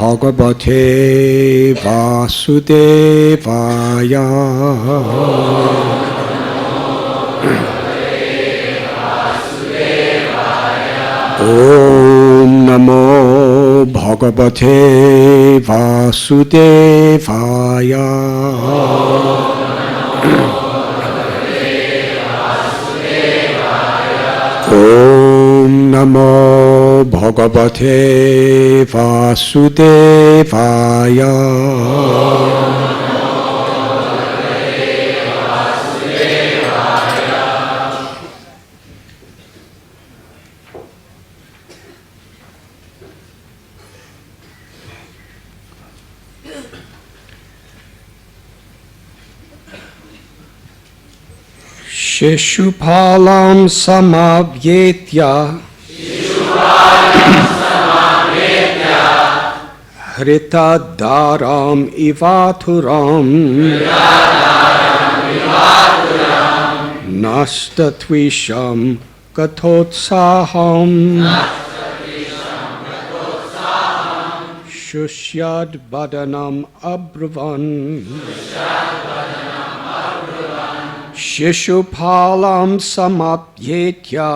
Bhagavate Vasudevaya. Om Namo Bhagavate Vasudevaya. Om Namo Bhagavate Vasudevaya. Shishupalam samavyettya Hritadaram ivaturam Nastatvisham gatotsaham Shushyad badanam abruvan Shishupalam samapyetya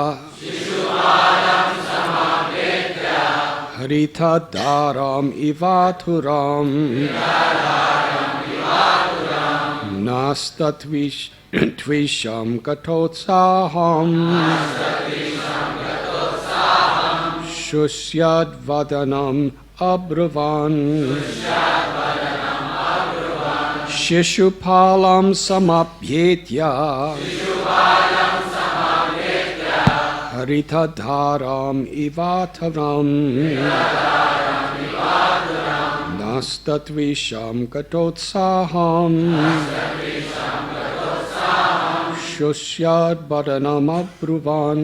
Haritadaram ivaturam Nastatvisham gatotsaham Shusyad vadanam abruvan Shishupalam samapyetya Haritadaram ivataram Nastatvisham gatotsaham Shusyad badanam abruvan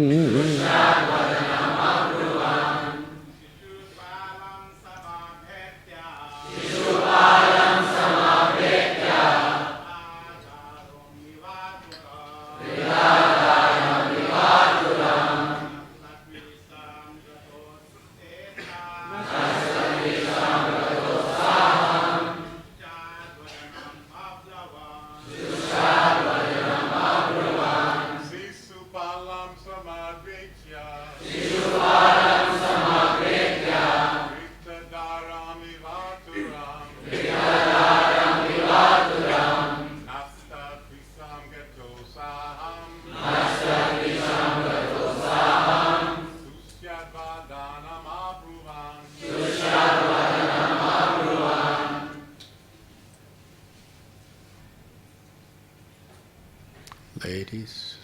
Ladies.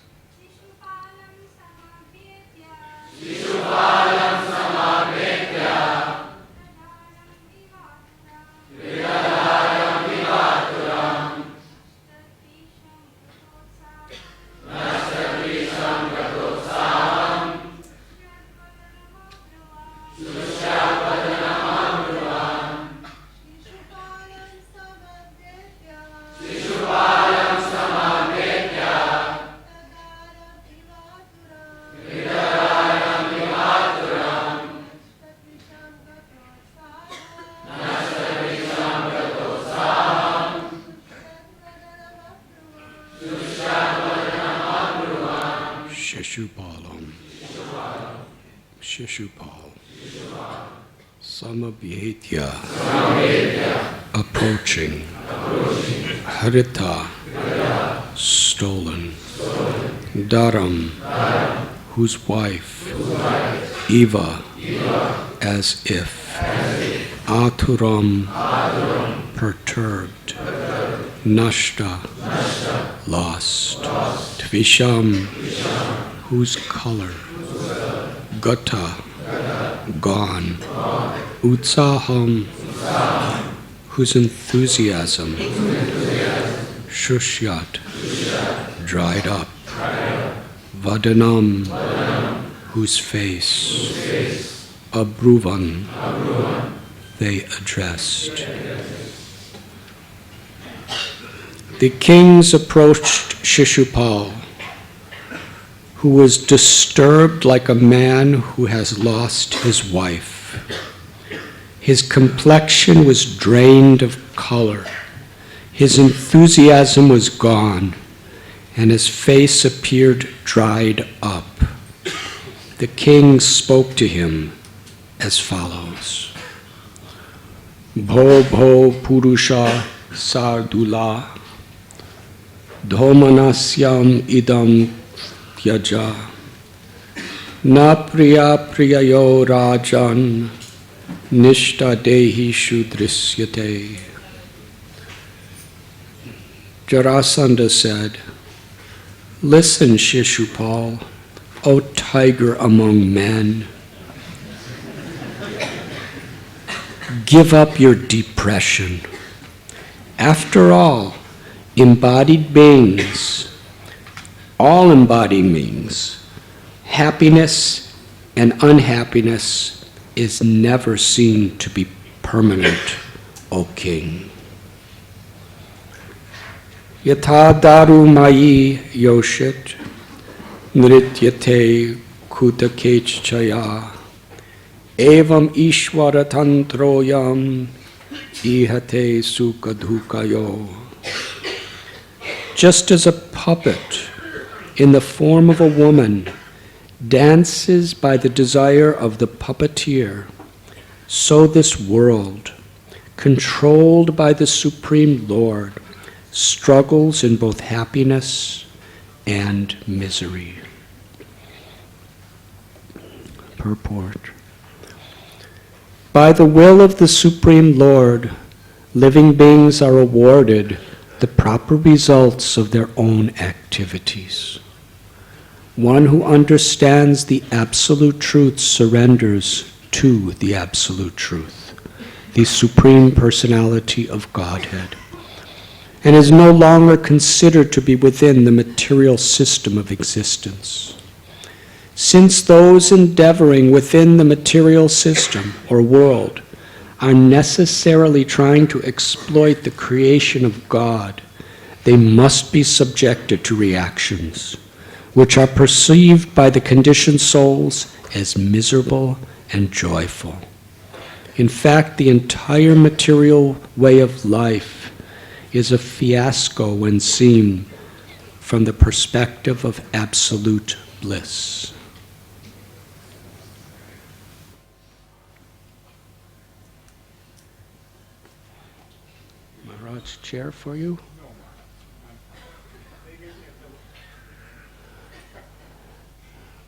Shishupal Samabhyetya approaching Harita stolen Dharam whose wife Eva as if Aturam perturbed Nashta lost Tvisham whose color Gata gone Utsaham whose enthusiasm Shushyat dried up Vadanam whose face Abruvan they addressed. The kings approached Shishupal, who was disturbed like a man who has lost his wife. His complexion was drained of color. His enthusiasm was gone, and his face appeared dried up. The king spoke to him as follows. Bho bho purusha sardula dhomanasyam idam tyaja na priya priyayo rajan nishta dehi shudrisyate. Jarasandha said, "Listen, Shishupal, O tiger among men. Give up your depression. After all, embodied beings, all embodied beings, happiness and unhappiness is never seen to be permanent, O king. Yatha daru mayi yoshit nrityate kutakechchaya evam ishvara tantroyam ihate sukadhukayo." Just as a puppet in the form of a woman dances by the desire of the puppeteer, so this world, controlled by the Supreme Lord, struggles in both happiness and misery. Purport. By the will of the Supreme Lord, living beings are awarded the proper results of their own activities. One who understands the Absolute Truth surrenders to the Absolute Truth, the Supreme Personality of Godhead, and is no longer considered to be within the material system of existence. Since those endeavoring within the material system or world are necessarily trying to exploit the creation of God, they must be subjected to reactions, which are perceived by the conditioned souls as miserable and joyful. In fact, the entire material way of life is a fiasco when seen from the perspective of absolute bliss. Maharaj, chair for you?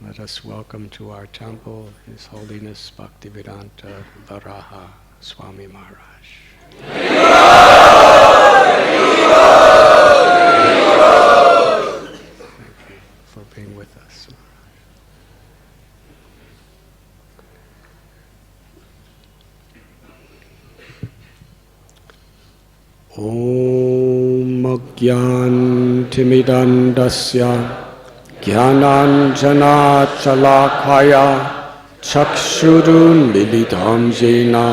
Let us welcome to our temple His Holiness Bhaktivedanta Varaha Swami Maharaj. Thank you for being with us. Om Agyantimidandasya Jnananjana Chalakaya Chakshurun Militam Jena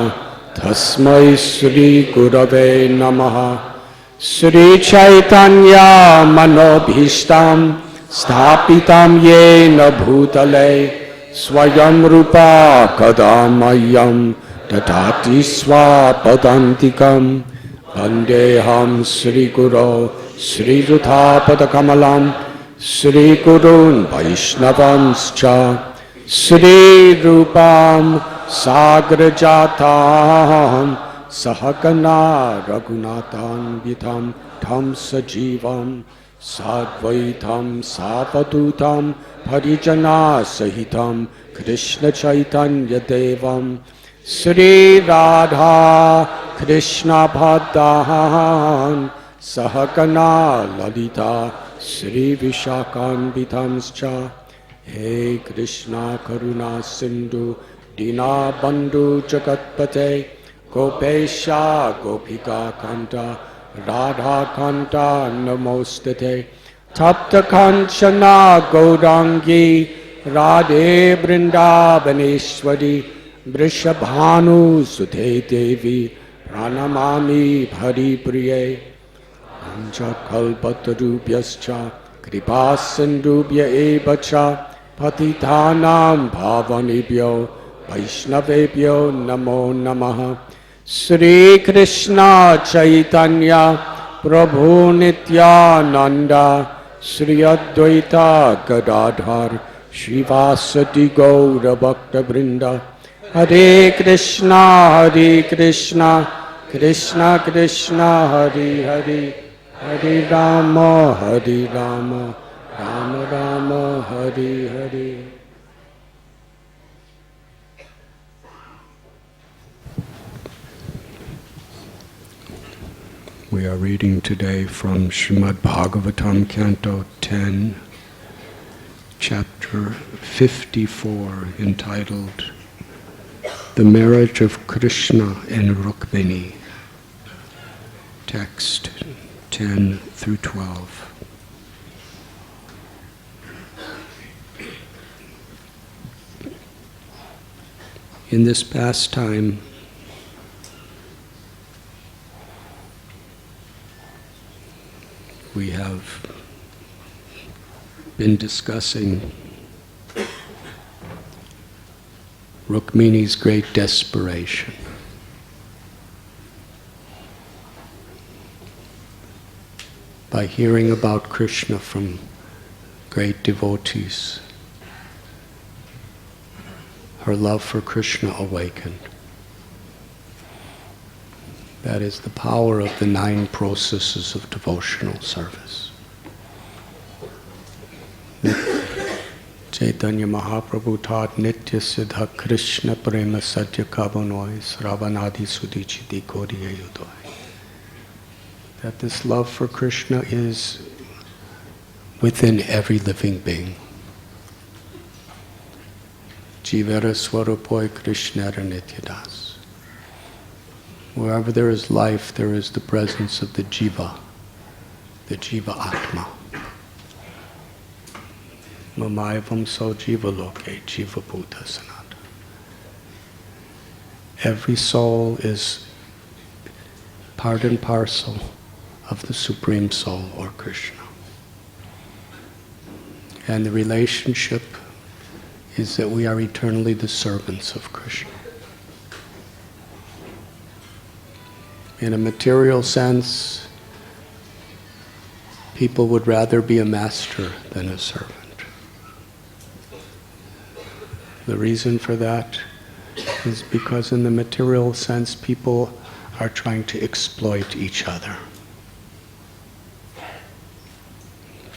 Tasmai Sri Gurave Namaha. Sri Chaitanya Manobhishtam Sthapitam Yena Bhutale Swayam Rupa Kadamayam Tatati Swapadantikam Vandeham Sri Guru Sri Ruthapadakamalam Sri Gurun Vaishnavanscha Sri Rupam Sagrajatam Sahakana Raghunathan Vitam Tam Sajivam Sadvaitam Sapatutam Parijana Sahitam Krishna Chaitanya Devam Sri Radha Krishna Bhadan Sahakana Lalita Sri Vishakan Vitamscha. Hey Krishna Karuna Sindhu Dina Bandhu Jagatpate Gopesha Gopika Kanta Radha Kanta Namostate Tapta Kanchana Gaurangi Radhe Vrindavaneshwari Vrishabhanu Sudhe Devi Pranamami Bhari Priye Anja Kalpatarubhyascha Kripa Sindhubhya Evacha Patitanam Bhavanibhyo Vaishnavebhyo namo namaha. Sri Krishna Chaitanya Prabhu Nityananda Sri Advaita Gadadhar Srivasati Gaura Bhakta Vrinda. Hare Krishna, Krishna Krishna, Hare Hare, Hare Rama, Rama Rama, Hare Hare. We are reading today from Srimad Bhagavatam, Canto 10, Chapter 54, entitled The Marriage of Krishna and Rukmini, text 10 through 12. In this pastime, we have been discussing Rukmini's great desperation. By hearing about Krishna from great devotees, her love for Krishna awakened. That is the power of the 9 processes of devotional service. Chaitanya Mahaprabhu taught Nitya Siddha Krishna Prema Satya Kavanoy Sravanadi Sudichiti Kodiya Yudoy. That this love for Krishna is within every living being. Jivara Swarupoy Krishnara Nityadas. Wherever there is life, there is the presence of the Jiva Atma. Mamayavam so Jiva Loke, Jiva Bhuta Sanata. Every soul is part and parcel of the Supreme Soul, or Krishna. And the relationship is that we are eternally the servants of Krishna. In a material sense, people would rather be a master than a servant. The reason for that is because in the material sense, people are trying to exploit each other.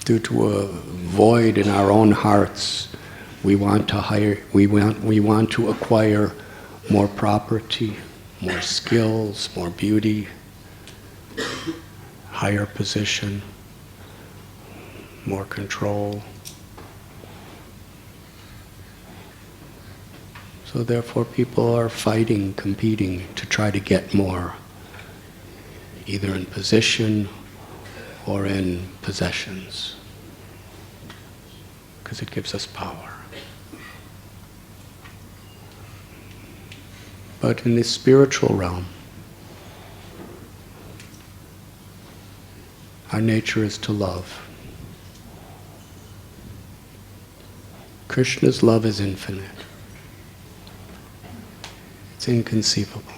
Due to a void in our own hearts, we want to acquire more property, more skills, more beauty, higher position, more control. So therefore people are fighting, competing to try to get more, either in position or in possessions, because it gives us power. But in the spiritual realm, our nature is to love. Krishna's love is infinite. It's inconceivable.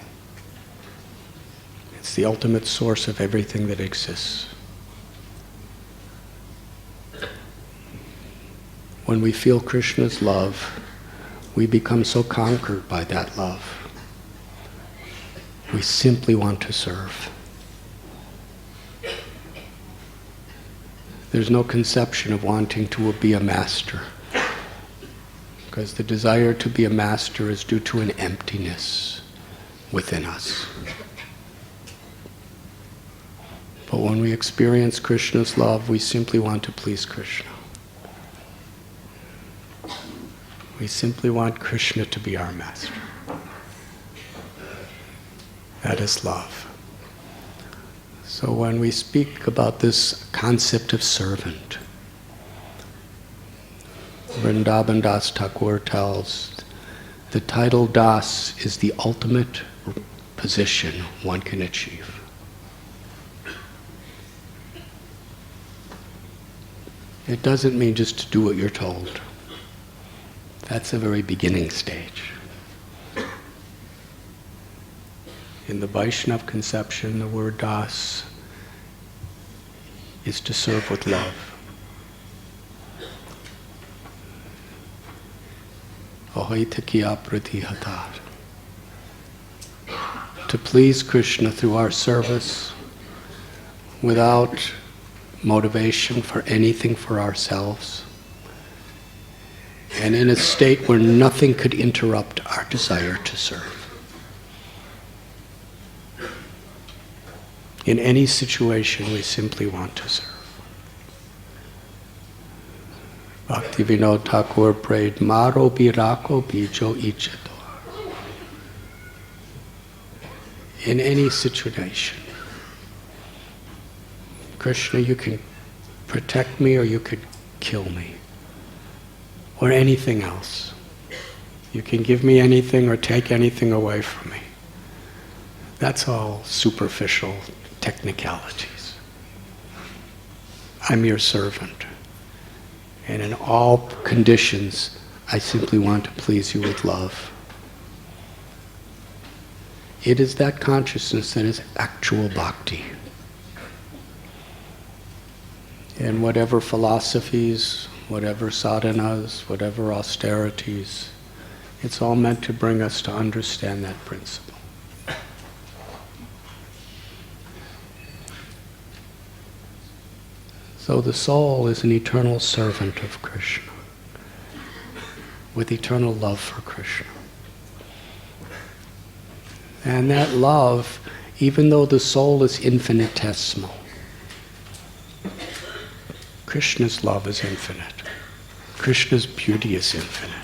It's the ultimate source of everything that exists. When we feel Krishna's love, we become so conquered by that love. We simply want to serve. There's no conception of wanting to be a master, because the desire to be a master is due to an emptiness within us. But when we experience Krishna's love, we simply want to please Krishna. We simply want Krishna to be our master. That is love. So when we speak about this concept of servant, Vrindavan Das Thakur tells, the title Das is the ultimate position one can achieve. It doesn't mean just to do what you're told. That's a very beginning stage. In the Vaishnava conception, the word das is to serve with love. Ahoitakiya pratihatar. To please Krishna through our service without motivation for anything for ourselves, and in a state where nothing could interrupt our desire to serve. In any situation, we simply want to serve. Bhaktivinoda Thakur prayed, Maro birako bijo ichato. In any situation, Krishna, you can protect me or you could kill me, or anything else. You can give me anything or take anything away from me. That's all superficial technicalities. I'm your servant. And in all conditions, I simply want to please you with love. It is that consciousness that is actual bhakti. And whatever philosophies, whatever sadhanas, whatever austerities, it's all meant to bring us to understand that principle. So the soul is an eternal servant of Krishna, with eternal love for Krishna. And that love, even though the soul is infinitesimal, Krishna's love is infinite. Krishna's beauty is infinite.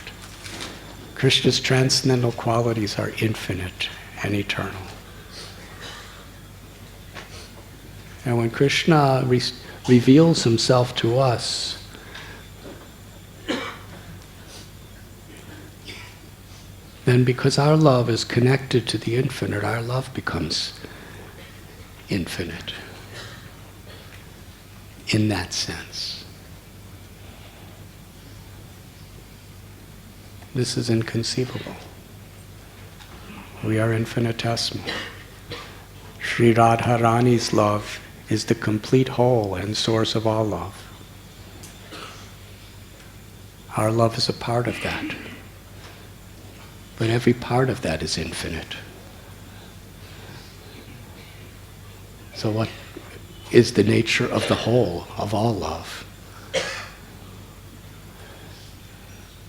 Krishna's transcendental qualities are infinite and eternal. And when Krishna reveals himself to us, then because our love is connected to the infinite, our love becomes infinite in that sense. This is inconceivable. We are infinitesimal. Sri Radharani's love is the complete whole and source of all love. Our love is a part of that. But every part of that is infinite. So what is the nature of the whole of all love?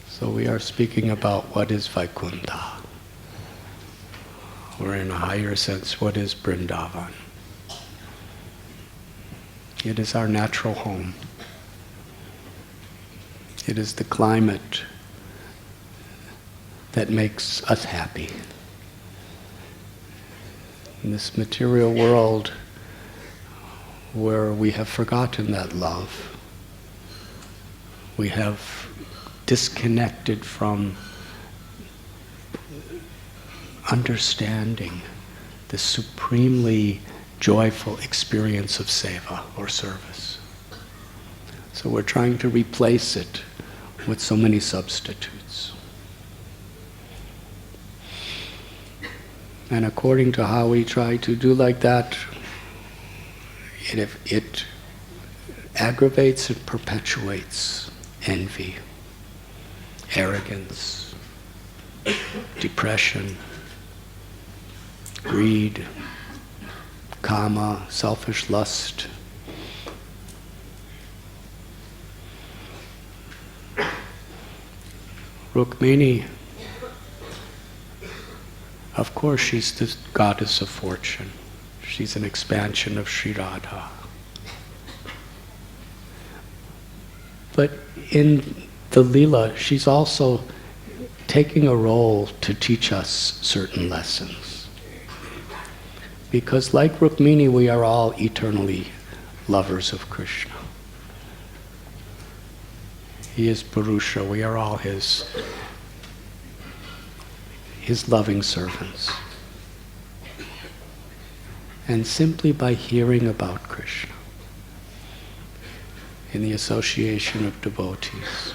So we are speaking about what is Vaikuntha, or in a higher sense, what is Vrindavan. It is our natural home. It is the climate that makes us happy. In this material world where we have forgotten that love, we have disconnected from understanding the supremely joyful experience of seva or service. So we're trying to replace it with so many substitutes. And according to how we try to do like that, it aggravates and perpetuates envy, arrogance, depression, greed, kama, selfish lust. Rukmini, of course, she's the goddess of fortune. She's an expansion of Sri Radha. But in the Leela, she's also taking a role to teach us certain lessons. Because like Rukmini, we are all eternally lovers of Krishna. He is Purusha, we are all his loving servants. And simply by hearing about Krishna, in the association of devotees,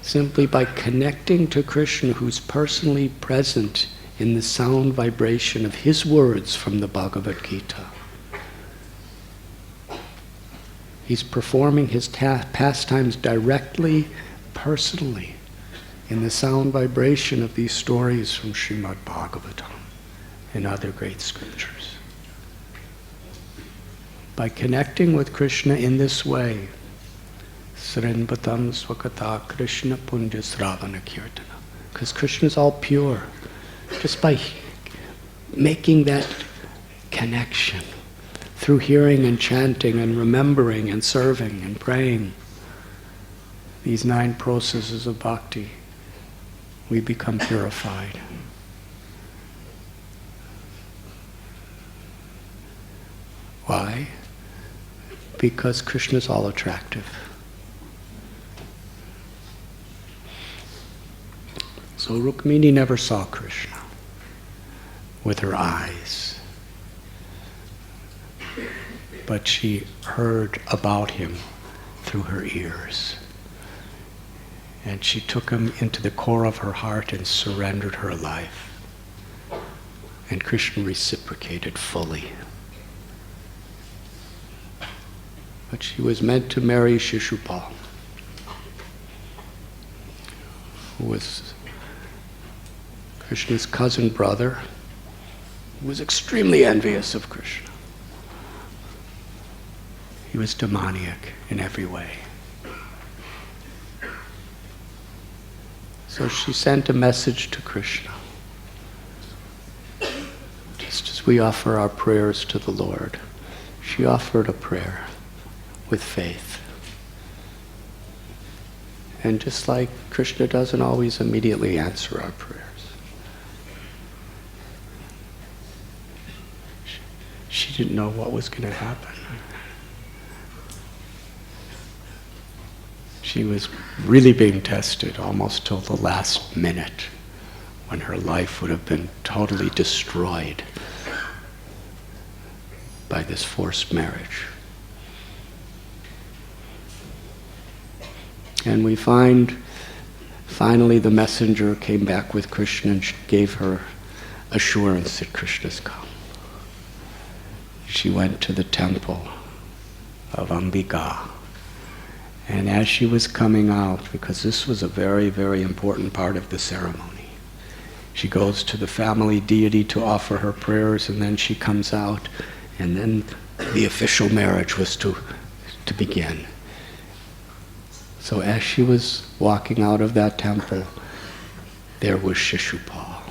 simply by connecting to Krishna who's personally present in the sound vibration of his words from the Bhagavad Gita. He's performing his pastimes directly, personally, in the sound vibration of these stories from Srimad Bhagavatam and other great scriptures. By connecting with Krishna in this way, Srinvatam Swakata Krishna Punjas Ravana Kirtana, because Krishna is all pure. Just by making that connection through hearing and chanting and remembering and serving and praying, these 9 processes of bhakti, we become purified. Why? Because Krishna is all attractive. So Rukmini never saw Krishna with her eyes, but she heard about him through her ears. And she took him into the core of her heart and surrendered her life. And Krishna reciprocated fully. But she was meant to marry Shishupal, who was Krishna's cousin brother, who was extremely envious of Krishna. He was demoniac in every way. So she sent a message to Krishna. Just as we offer our prayers to the Lord, she offered a prayer with faith. And just like Krishna doesn't always immediately answer our prayers, she didn't know what was going to happen. She was really being tested almost till the last minute, when her life would have been totally destroyed by this forced marriage. And we find, finally the messenger came back with Krishna and gave her assurance that Krishna's come. She went to the temple of Ambika. And as she was coming out, because this was a very, very important part of the ceremony, she goes to the family deity to offer her prayers, and then she comes out, and then the official marriage was to begin. So as she was walking out of that temple, there was Shishupal,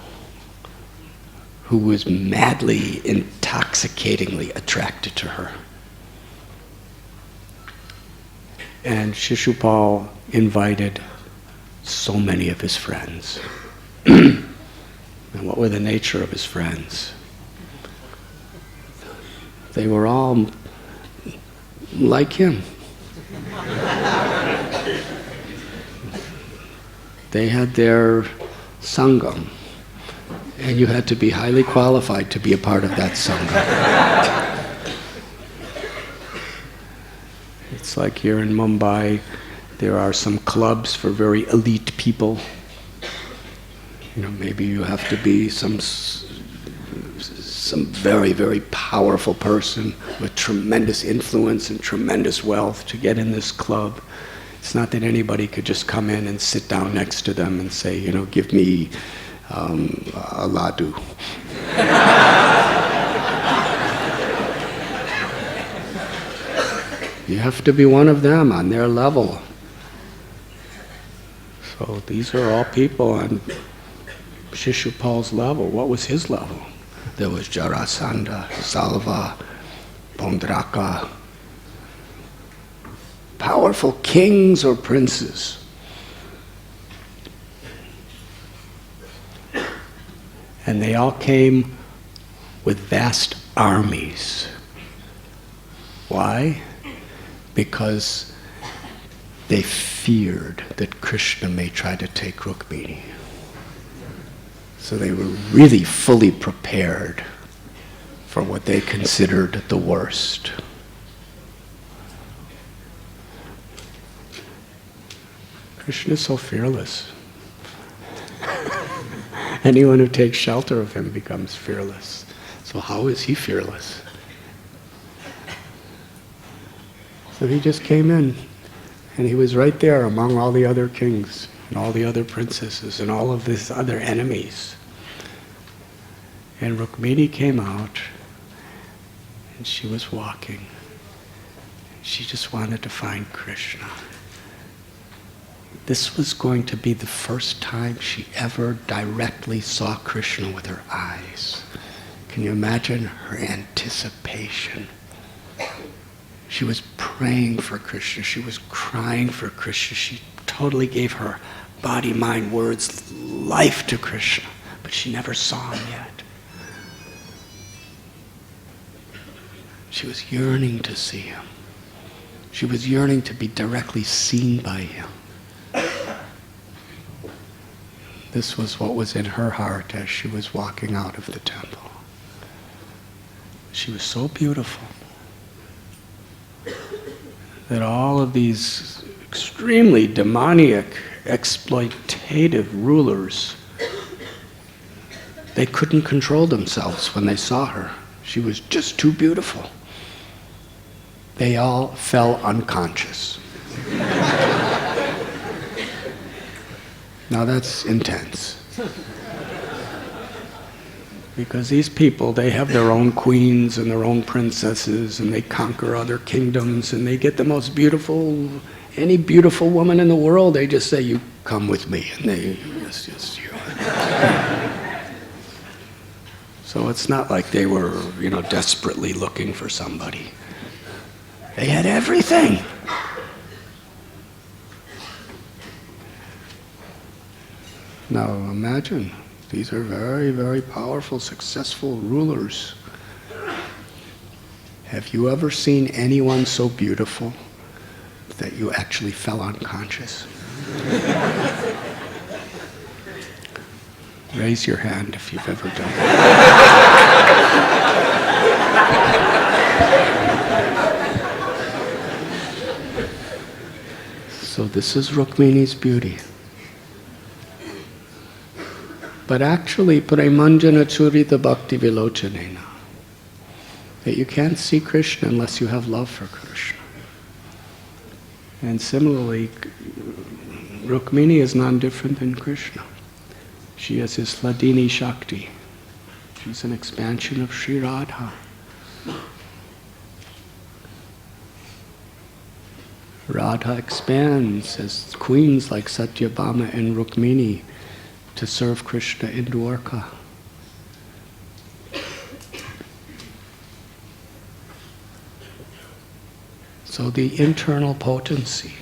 who was madly, intoxicatingly attracted to her. And Shishupal invited so many of his friends. And what were the nature of his friends? They were all like him. They had their sangam, and you had to be highly qualified to be a part of that sangam. It's like here in Mumbai, there are some clubs for very elite people. You know, maybe you have to be some very, very powerful person with tremendous influence and tremendous wealth to get in this club. It's not that anybody could just come in and sit down next to them and say, you know, give me a laddu. You have to be one of them on their level. So these are all people on Shishupal's level. What was his level? There was Jarasandha, Salva, Pondraka. Powerful kings or princes. And they all came with vast armies. Why? Because they feared that Krishna may try to take Rukmini. So they were really fully prepared for what they considered the worst. Krishna is so fearless. Anyone who takes shelter of him becomes fearless. So how is he fearless? So he just came in, and he was right there among all the other kings and all the other princesses and all of these other enemies. And Rukmini came out, and she was walking. She just wanted to find Krishna. This was going to be the first time she ever directly saw Krishna with her eyes. Can you imagine her anticipation? She was praying for Krishna. She was crying for Krishna. She totally gave her body, mind, words, life to Krishna. But she never saw him yet. She was yearning to see him. She was yearning to be directly seen by him. This was what was in her heart as she was walking out of the temple. She was so beautiful that all of these extremely demoniac, exploitative rulers, they couldn't control themselves when they saw her. She was just too beautiful. They all fell unconscious. Now that's intense. Because these people, they have their own queens and their own princesses, and they conquer other kingdoms, and they get the most beautiful, any beautiful woman in the world, they just say, you come with me, and they, yes, you. So it's not like they were, desperately looking for somebody. They had everything. Now imagine, these are very, very powerful, successful rulers. Have you ever seen anyone so beautiful that you actually fell unconscious? Raise your hand if you've ever done that. So this is Rukmini's beauty. But actually, premanjana churita bhakti vilochanena, that you can't see Krishna unless you have love for Krishna. And similarly, Rukmini is none different than Krishna. She is his Hladini Shakti. She's an expansion of Sri Radha. Radha expands as queens like Satyabhama and Rukmini to serve Krishna in Dwarka. So the internal potency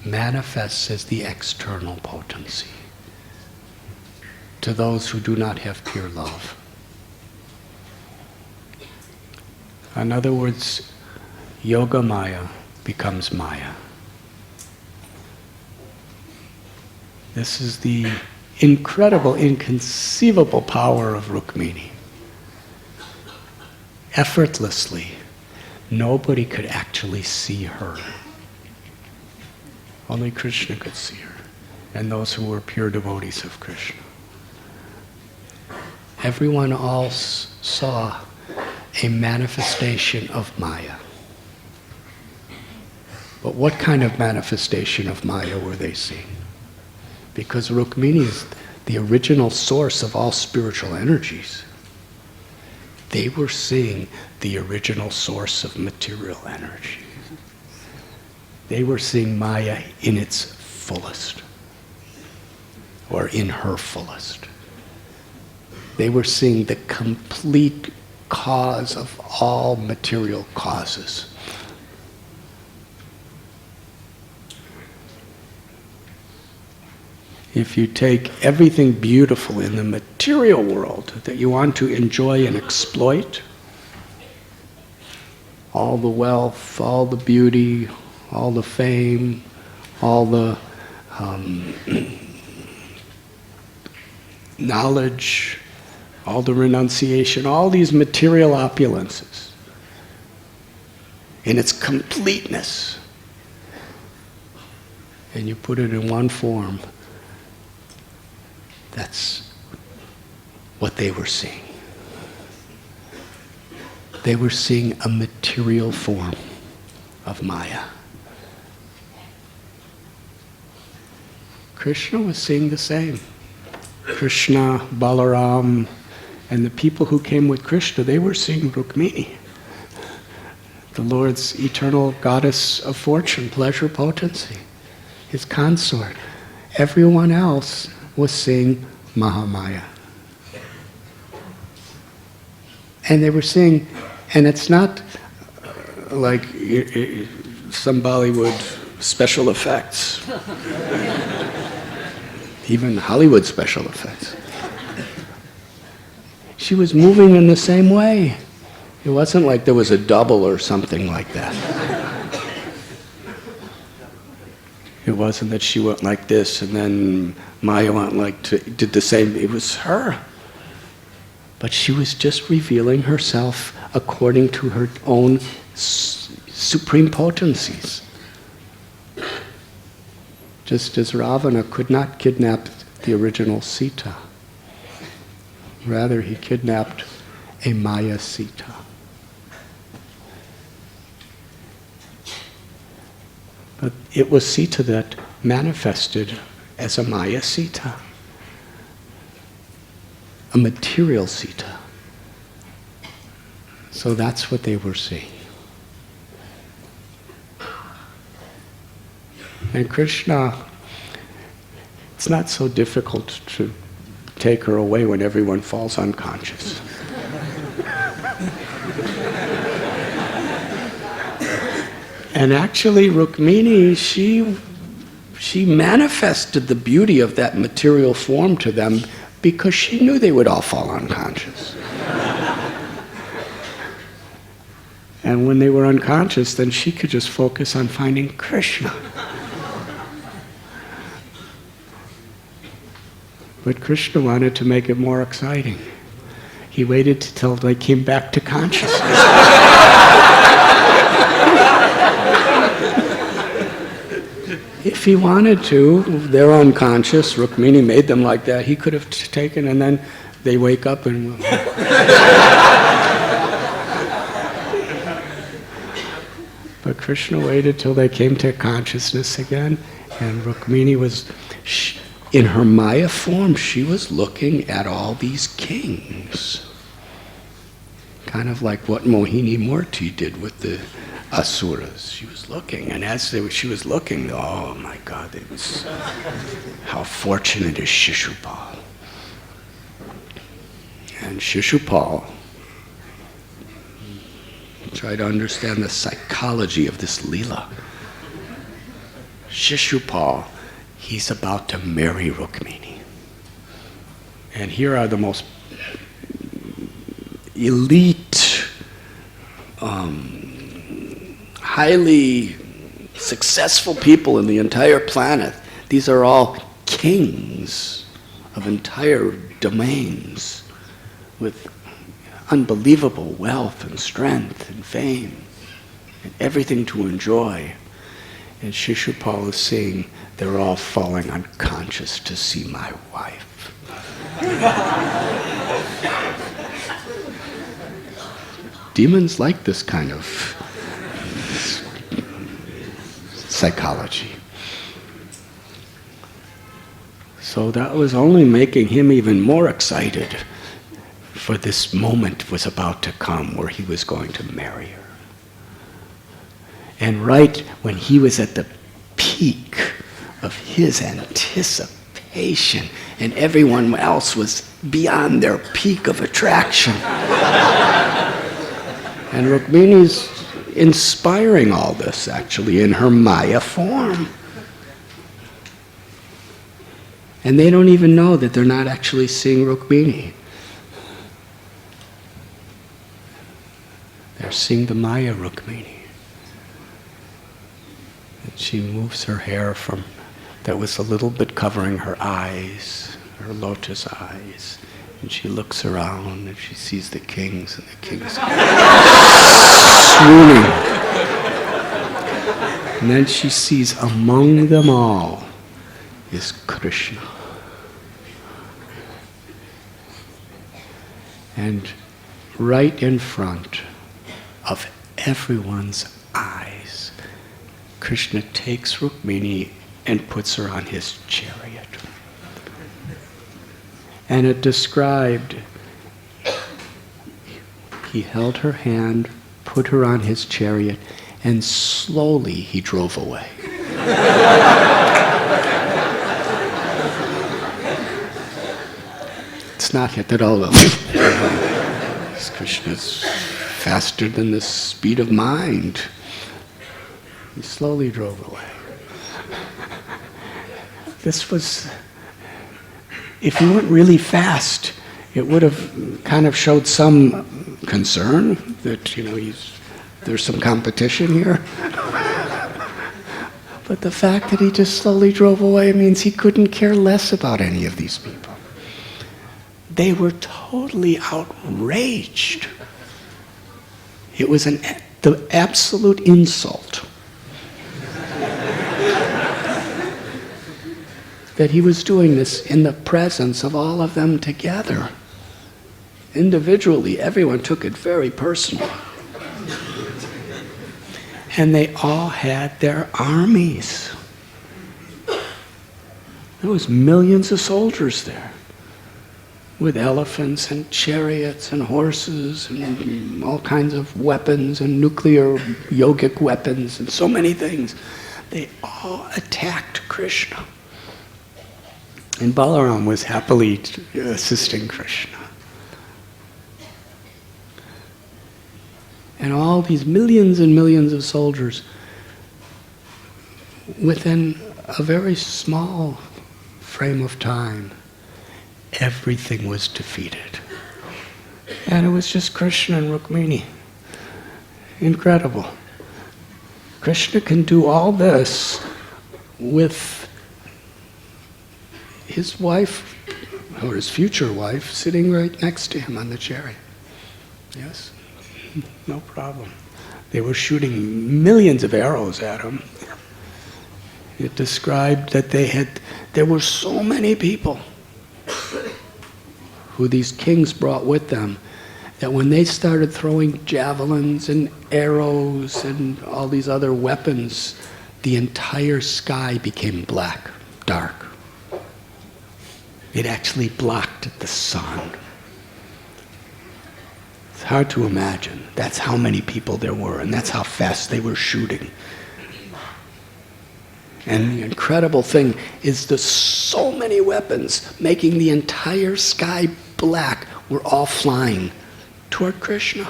manifests as the external potency to those who do not have pure love. In other words, Yoga Maya becomes Maya. This is the incredible, inconceivable power of Rukmini. Effortlessly, nobody could actually see her. Only Krishna could see her, and those who were pure devotees of Krishna. Everyone else saw a manifestation of Maya. But what kind of manifestation of Maya were they seeing? Because Rukmini is the original source of all spiritual energies. They were seeing the original source of material energy. They were seeing Maya in its fullest, or in her fullest. They were seeing the complete cause of all material causes. If you take everything beautiful in the material world that you want to enjoy and exploit, all the wealth, all the beauty, all the fame, all the knowledge, all the renunciation, all these material opulences, in its completeness, and you put it in one form, that's what they were seeing. They were seeing a material form of Maya. Krishna was seeing the same. Krishna, Balaram, and the people who came with Krishna, they were seeing Rukmini, the Lord's eternal goddess of fortune, pleasure, potency, his consort. Everyone else was seeing Mahamaya. And they were seeing, and it's not like some Bollywood special effects, even Hollywood special effects. She was moving in the same way. It wasn't like there was a double or something like that. It wasn't that she went like this and then Maya went did the same. It was her. But she was just revealing herself according to her own supreme potencies. Just as Ravana could not kidnap the original Sita. Rather, he kidnapped a Maya Sita. But it was Sita that manifested as a Maya Sita. A material Sita. So that's what they were seeing. And Krishna, it's not so difficult to take her away when everyone falls unconscious. And actually Rukmini, she manifested the beauty of that material form to them because she knew they would all fall unconscious. And when they were unconscious, then she could just focus on finding Krishna. But Krishna wanted to make it more exciting. He waited till they came back to consciousness. If he wanted to, they're unconscious, Rukmini made them like that, he could have taken and then they wake up and... But Krishna waited till they came to consciousness again, and Rukmini was... In her Maya form, she was looking at all these kings. Kind of like what Mohini Murti did with the Asuras. She was looking, and as she was looking, oh my God, it was, how fortunate is Shishupal. And Shishupal, try to understand the psychology of this Leela. Shishupal, he's about to marry Rukmini. And here are the most elite, highly successful people in the entire planet. These are all kings of entire domains with unbelievable wealth and strength and fame and everything to enjoy. And Shishupal is saying, they're all falling unconscious to see my wife. Demons like this kind of psychology. So that was only making him even more excited, for this moment was about to come where he was going to marry her. And right when he was at the peak of his anticipation, and everyone else was beyond their peak of attraction. And Rukmini's inspiring all this, actually, in her Maya form. And they don't even know that they're not actually seeing Rukmini. They're seeing the Maya Rukmini. And she moves her hair from, that was a little bit covering her eyes, her lotus eyes. And she looks around and she sees the kings, and the kings swooning. And then she sees among them all is Krishna. And right in front of everyone's eyes, Krishna takes Rukmini and puts her on his chariot. And it described, he held her hand, put her on his chariot, and slowly he drove away. It's not yet at all. Krishna's faster than the speed of mind. He slowly drove away. This was, if he went really fast, it would have kind of showed some concern that, there's some competition here. But the fact that he just slowly drove away means he couldn't care less about any of these people. They were totally outraged. It was the absolute insult that he was doing this in the presence of all of them together. Individually, everyone took it very personally. And they all had their armies. There was millions of soldiers there, with elephants and chariots and horses and all kinds of weapons and nuclear yogic weapons and so many things. They all attacked Krishna. And Balaram was happily assisting Krishna. And all these millions and millions of soldiers, within a very small frame of time, everything was defeated. And it was just Krishna and Rukmini. Incredible. Krishna can do all this with his wife, or his future wife, sitting right next to him on the chariot. Yes? No problem. They were shooting millions of arrows at him. It described that there were so many people who these kings brought with them, that when they started throwing javelins and arrows and all these other weapons, the entire sky became black, dark. It actually blocked the sun. It's hard to imagine. That's how many people there were, and that's how fast they were shooting. And the incredible thing is there's so many weapons making the entire sky black were all flying toward Krishna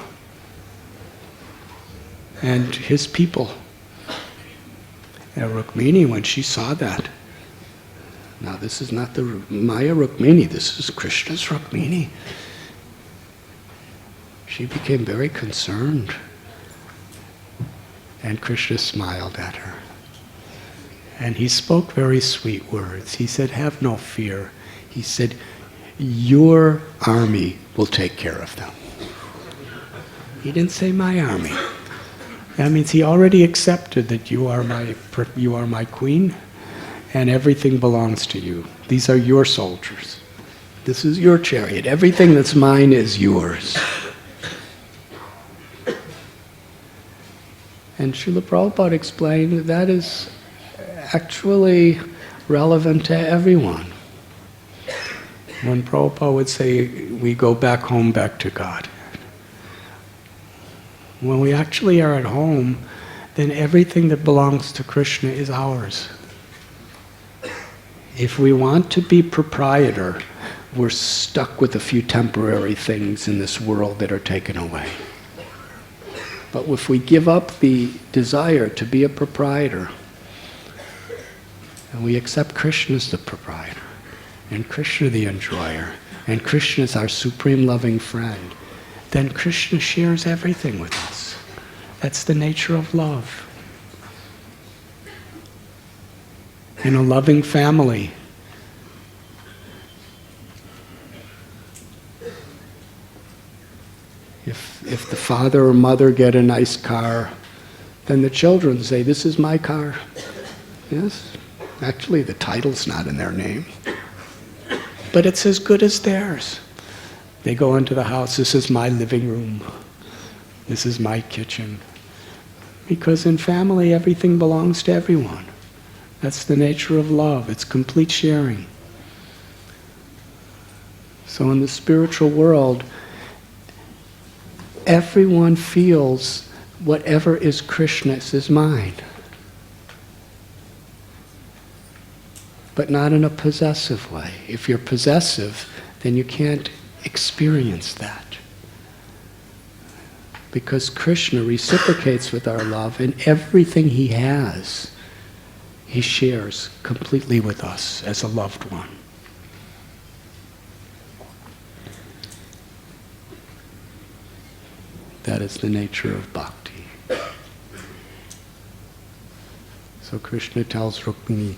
and his people. And Rukmini, when she saw that, now this is not the Maya Rukmini, this is Krishna's Rukmini. She became very concerned. And Krishna smiled at her. And he spoke very sweet words. He said, have no fear. He said, your army will take care of them. He didn't say my army. That means he already accepted that you are my queen, and everything belongs to you. These are your soldiers. This is your chariot. Everything that's mine is yours. And Srila Prabhupada explained that is actually relevant to everyone. When Prabhupada would say, we go back home, back to God. When we actually are at home, then everything that belongs to Krishna is ours. If we want to be proprietor, we're stuck with a few temporary things in this world that are taken away. But if we give up the desire to be a proprietor, and we accept Krishna as the proprietor, and Krishna the enjoyer, and Krishna is our supreme loving friend, then Krishna shares everything with us. That's the nature of love. In a loving family, if the father or mother get a nice car, then the children say, this is my car. Yes? Actually, the title's not in their name. But it's as good as theirs. They go into the house, this is my living room. This is my kitchen. Because in family, everything belongs to everyone. That's the nature of love. It's complete sharing. So in the spiritual world, everyone feels whatever is Krishna's is mine. But not in a possessive way. If you're possessive, then you can't experience that. Because Krishna reciprocates with our love, and everything he has, he shares completely with us as a loved one. That is the nature of bhakti. So Krishna tells Rukmini,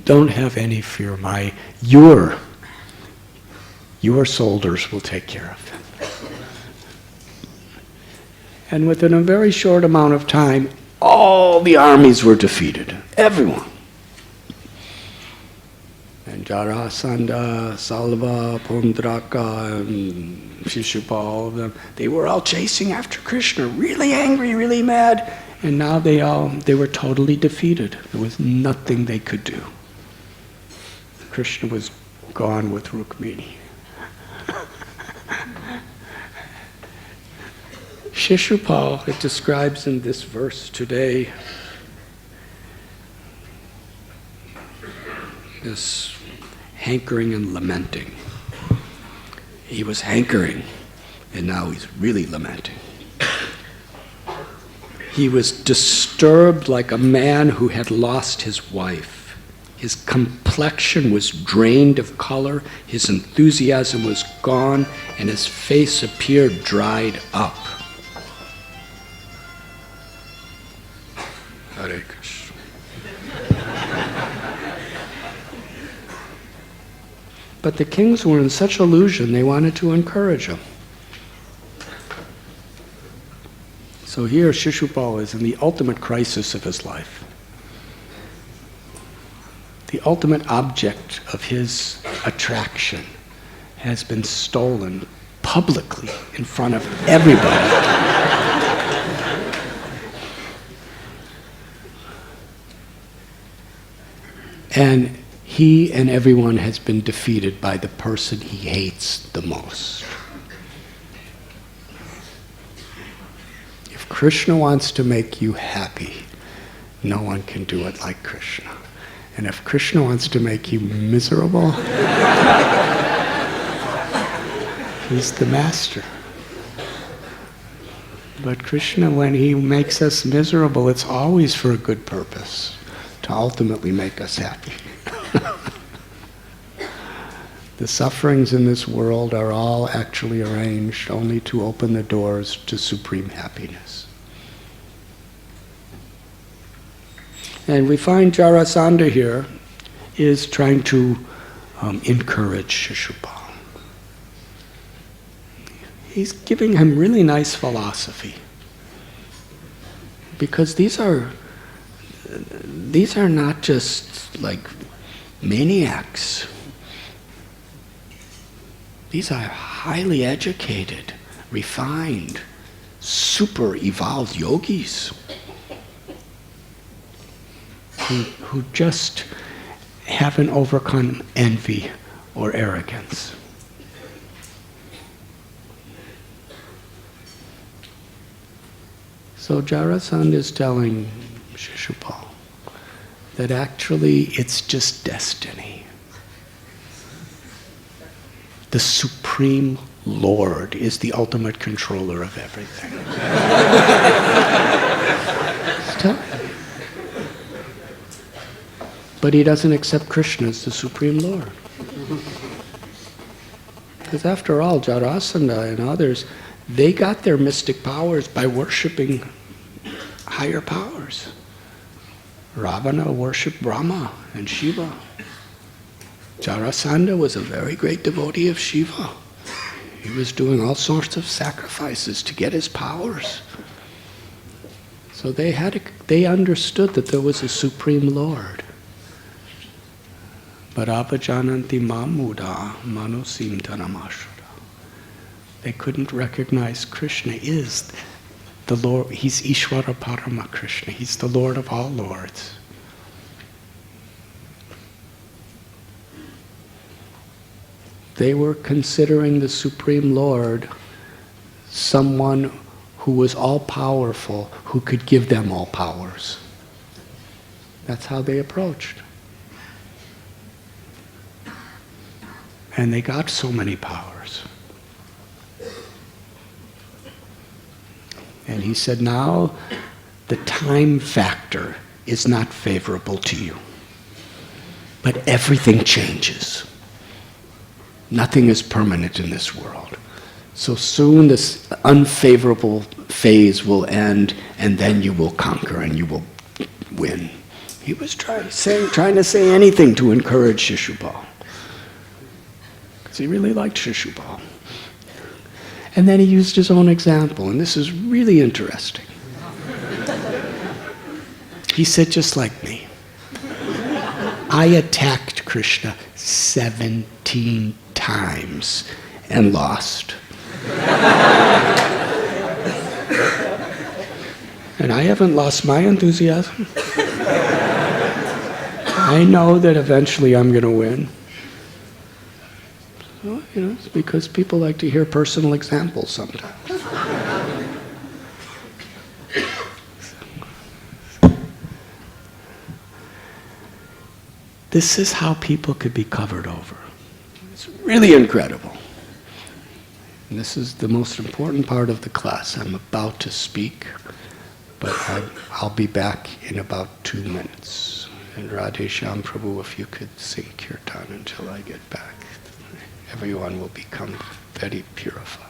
don't have any fear, your soldiers will take care of them. And within a very short amount of time, all the armies were defeated. Everyone. And Jarasandha, Salva, Pundraka, and Shishupal, all of them, they were all chasing after Krishna, really angry, really mad. And now they were totally defeated. There was nothing they could do. Krishna was gone with Rukmini. Shishupal, it describes in this verse today, this hankering and lamenting. He was hankering, and now he's really lamenting. He was disturbed like a man who had lost his wife. His complexion was drained of color, his enthusiasm was gone, and his face appeared dried up. Hare Krishna. But the kings were in such illusion, they wanted to encourage him. So here Shishupal is in the ultimate crisis of his life. The ultimate object of his attraction has been stolen publicly in front of everybody. And he and everyone has been defeated by the person he hates the most. If Krishna wants to make you happy, no one can do it like Krishna. And if Krishna wants to make you miserable, he's the master. But Krishna, when he makes us miserable, it's always for a good purpose, to ultimately make us happy. The sufferings in this world are all actually arranged only to open the doors to supreme happiness. And we find Jarasandha here is trying to encourage Shishupal. He's giving him really nice philosophy. Because these are not just like maniacs. These are highly educated, refined, super evolved yogis who just haven't overcome envy or arrogance. So Jarasandha is telling Shishupal that actually it's just destiny. The Supreme Lord is the ultimate controller of everything. But he doesn't accept Krishna as the Supreme Lord. Because after all, Jarasandha and others, they got their mystic powers by worshipping higher powers. Ravana worshipped Brahma and Shiva. Jarasandha was a very great devotee of Shiva. He was doing all sorts of sacrifices to get his powers. So they understood that there was a Supreme Lord. But avajananti mamuda manusim dhanamashara. They couldn't recognize Krishna is the Lord. He's Ishvara Parama Krishna. He's the Lord of all lords. They were considering the Supreme Lord someone who was all-powerful, who could give them all powers. That's how they approached. And they got so many powers. And he said, now the time factor is not favorable to you. But everything changes. Nothing is permanent in this world. So soon this unfavorable phase will end, and then you will conquer and you will win. He was trying to say anything to encourage Shishupal, because he really liked Shishupal. And then he used his own example, and this is really interesting. He said, just like me, I attacked Krishna 17 times and lost. And I haven't lost my enthusiasm. I know that eventually I'm going to win. So, it's because people like to hear personal examples sometimes. This is how people could be covered over. It's really incredible. And this is the most important part of the class. I'm about to speak, but I'll be back in about 2 minutes. And Radhe Shyam Prabhu, if you could sing kirtan until I get back, everyone will become very purified.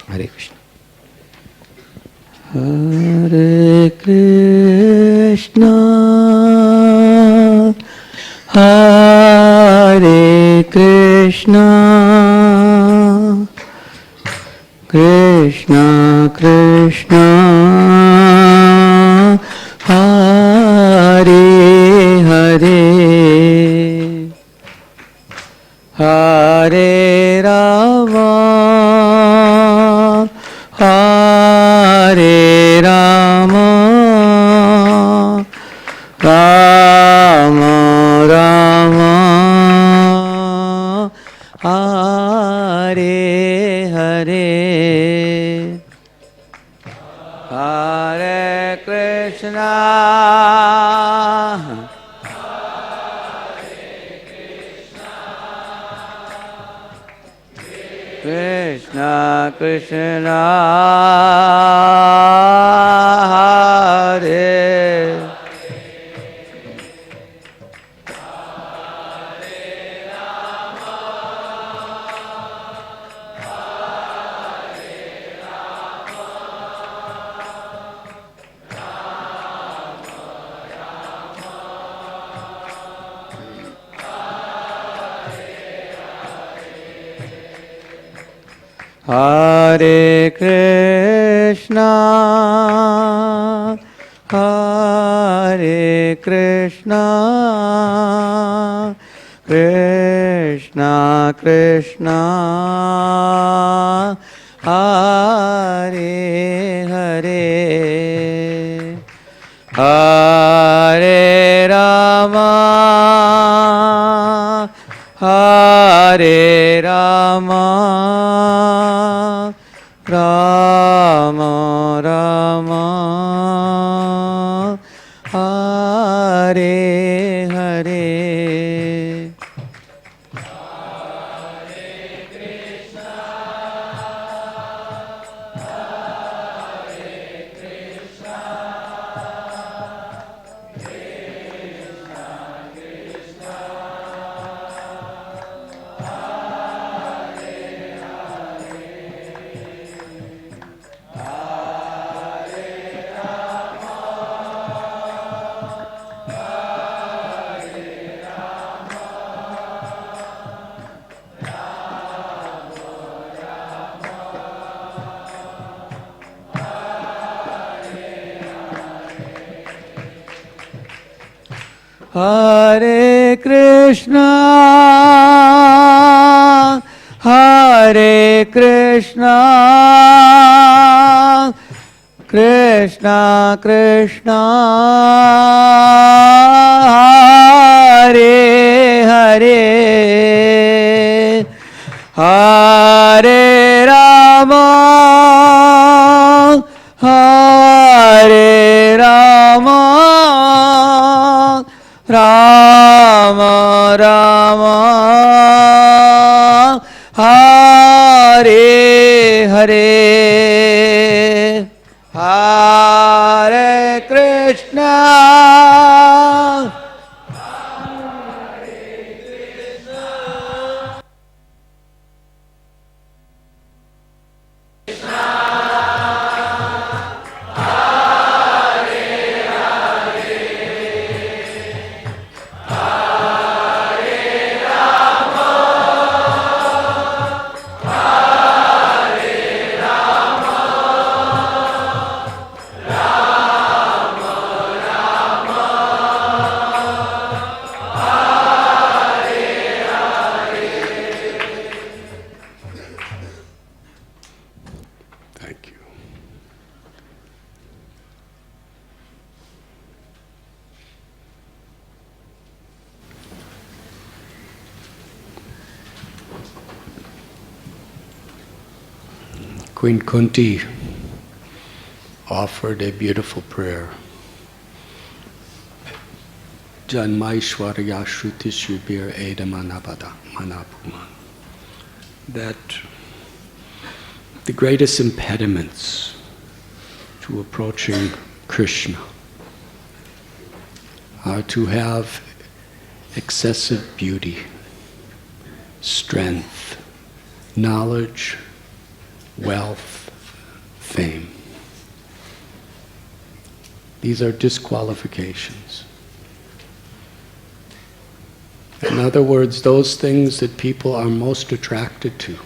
Hare Krishna. Hare Krishna, Hare Krishna, Krishna Krishna, Hare Hare, Hare Rama, Hare Rama, Rama Rama, Hare Hare, Hare Krishna, Krishna Krishna, Hare Hare Krishna, Hare Krishna, Krishna Krishna, Hare Hare, Hare Rama, Hare Rama, Rama Rama, Hare Hare, Hare Krishna, Hare Krishna, Krishna Krishna, Hare Hare Krishna, Hare Krishna, Krishna Krishna, Hare Hare, Hare Rama, Hare Rama, Rama Rama, Hare Hare, Hare Krishna, Thank you. Queen Kunti offered a beautiful prayer. Janmaishwarya Shrutishyubir Edamanabada Manapuman. That the greatest impediments to approaching Krishna are to have excessive beauty, strength, knowledge, wealth, fame. These are disqualifications. In other words, those things that people are most attracted to.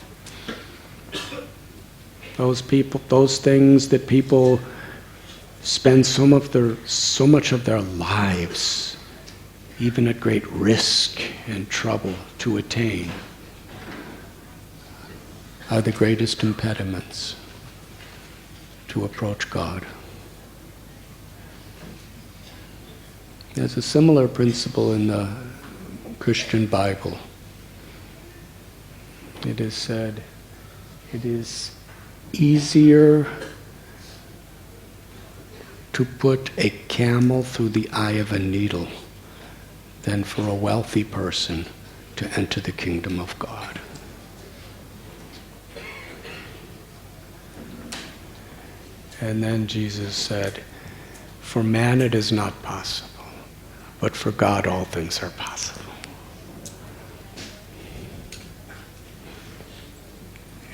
Those things that people spend so much of their lives, even at great risk and trouble, to attain, are the greatest impediments to approach God. There's a similar principle in the Christian Bible. It is said, it is easier to put a camel through the eye of a needle than for a wealthy person to enter the kingdom of God. And then Jesus said, for man it is not possible, but for God all things are possible.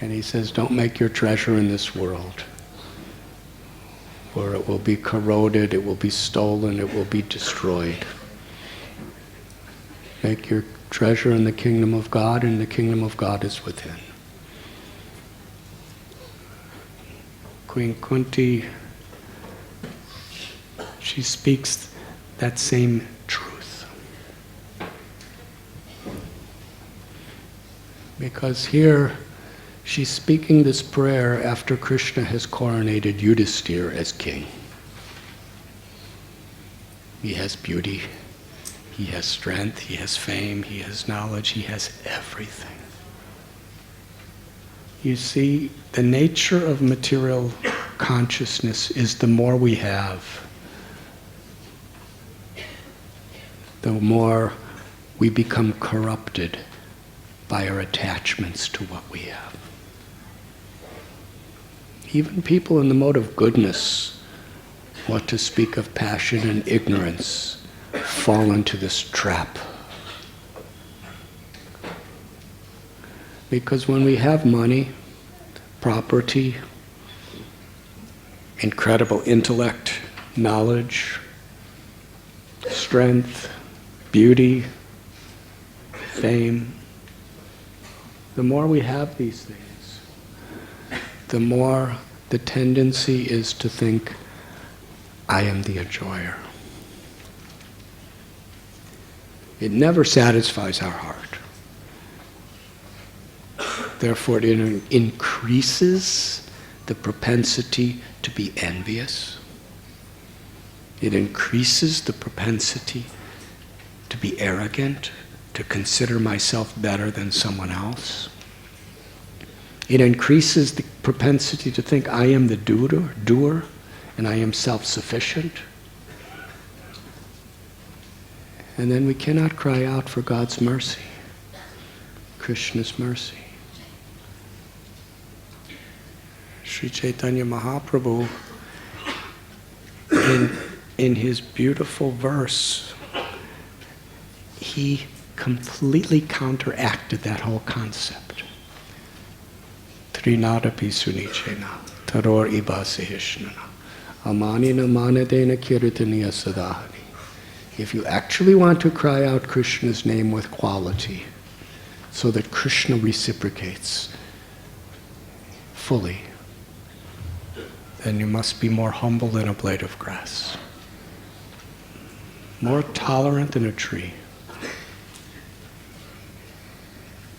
And he says, don't make your treasure in this world, for it will be corroded, it will be stolen, it will be destroyed. Make your treasure in the kingdom of God, and the kingdom of God is within. Queen Kunti, she speaks that same truth. Because here, she's speaking this prayer after Krishna has coronated Yudhisthira as king. He has beauty, he has strength, he has fame, he has knowledge, he has everything. You see, the nature of material consciousness is the more we have, the more we become corrupted by our attachments to what we have. Even people in the mode of goodness, what to speak of passion and ignorance, fall into this trap. Because when we have money, property, incredible intellect, knowledge, strength, beauty, fame, the more we have these things, the more the tendency is to think, I am the enjoyer. It never satisfies our heart. Therefore, it increases the propensity to be envious. It increases the propensity to be arrogant, to consider myself better than someone else. It increases the propensity to think I am the doer and I am self-sufficient. And then we cannot cry out for God's mercy, Krishna's mercy. Sri Chaitanya Mahaprabhu, in his beautiful verse, he completely counteracted that whole concept. Trinadapi sunichena, taror ibasihishnana, amanina manadena kiritaniya sadahani. If you actually want to cry out Krishna's name with quality, so that Krishna reciprocates fully, then you must be more humble than a blade of grass, more tolerant than a tree,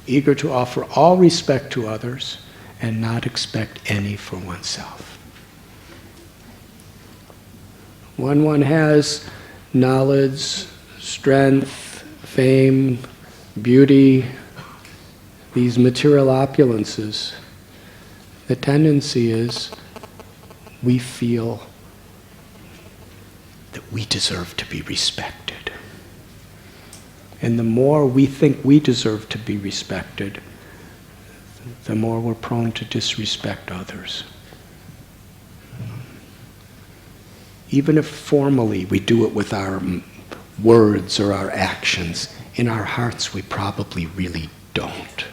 eager to offer all respect to others and not expect any for oneself. When one has knowledge, strength, fame, beauty, these material opulences, the tendency is we feel that we deserve to be respected. And the more we think we deserve to be respected, the more we're prone to disrespect others. Even if formally we do it with our words or our actions, in our hearts we probably really don't.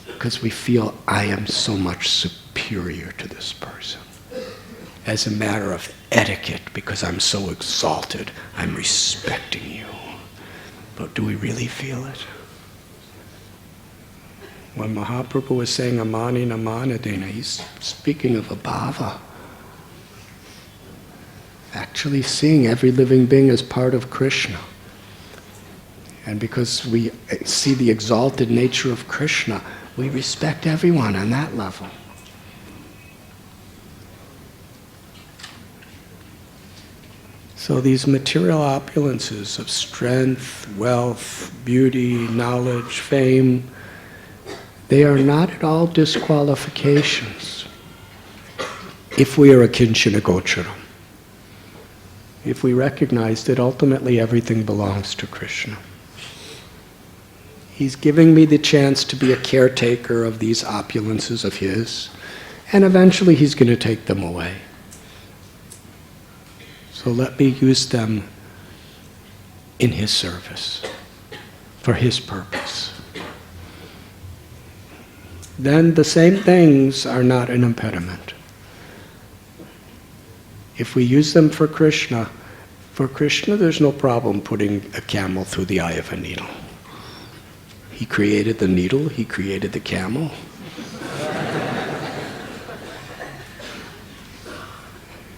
Because we feel, I am so much superior to this person. As a matter of etiquette, because I'm so exalted, I'm respecting you. But do we really feel it? When Mahaprabhu was saying Amani Namanadena, he's speaking of a bhava. Actually seeing every living being as part of Krishna. And because we see the exalted nature of Krishna, we respect everyone on that level. So these material opulences of strength, wealth, beauty, knowledge, fame, they are not at all disqualifications if we are a kinchana gocharam. If we recognize that ultimately everything belongs to Krishna. He's giving me the chance to be a caretaker of these opulences of his, and eventually he's going to take them away. So let me use them in his service, for his purpose. Then the same things are not an impediment. If we use them for Krishna there's no problem putting a camel through the eye of a needle. He created the needle, he created the camel.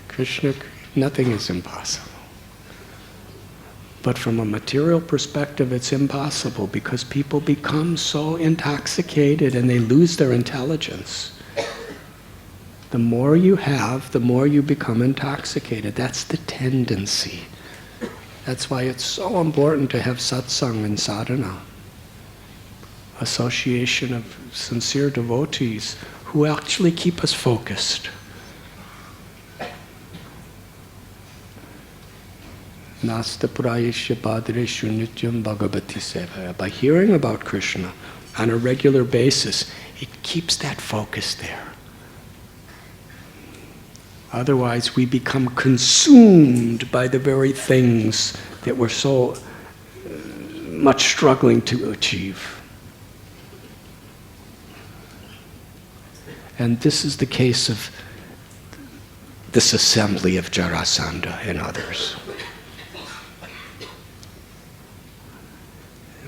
Krishna, nothing is impossible. But from a material perspective, it's impossible because people become so intoxicated and they lose their intelligence. The more you have, the more you become intoxicated. That's the tendency. That's why it's so important to have satsang and sadhana. Association of sincere devotees who actually keep us focused. Nasta prayesya padreshu nityam bhagavati sevaya. By hearing about Krishna on a regular basis, it keeps that focus there. Otherwise, we become consumed by the very things that we're so much struggling to achieve. And this is the case of this assembly of Jarasandha and others.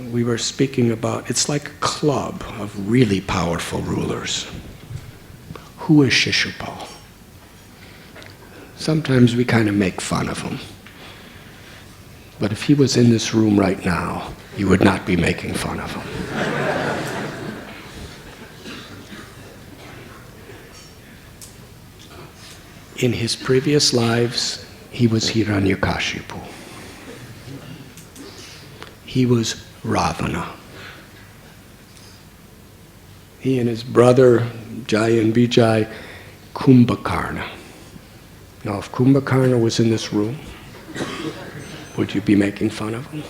We were speaking about, it's like a club of really powerful rulers. Who is Shishupal? Sometimes we kind of make fun of him. But if he was in this room right now, you would not be making fun of him. In his previous lives, he was Hiranyakashipu. He was Ravana. He and his brother, Jaya and Vijay, Kumbhakarna. Now, if Kumbhakarna was in this room, would you be making fun of him?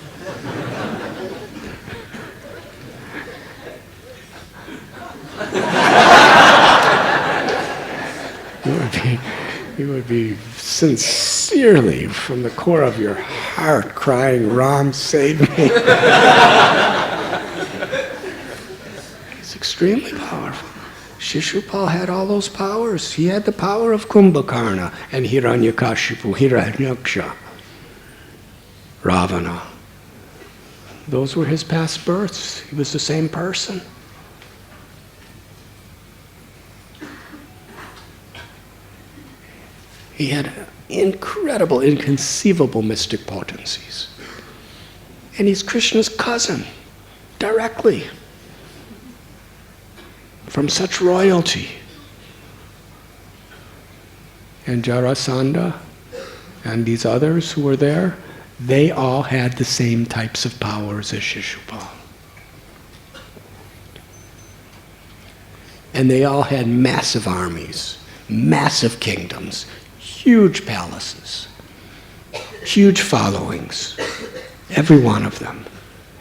You would be sincerely, from the core of your heart, crying, Ram, save me. It's extremely powerful. Shishupal had all those powers. He had the power of Kumbhakarna and Hiranyakashipu, Hiranyaksha, Ravana. Those were his past births. He was the same person. He had incredible, inconceivable mystic potencies. And he's Krishna's cousin, directly, from such royalty. And Jarasandha and these others who were there, they all had the same types of powers as Shishupal. And they all had massive armies, massive kingdoms, huge palaces, huge followings, every one of them,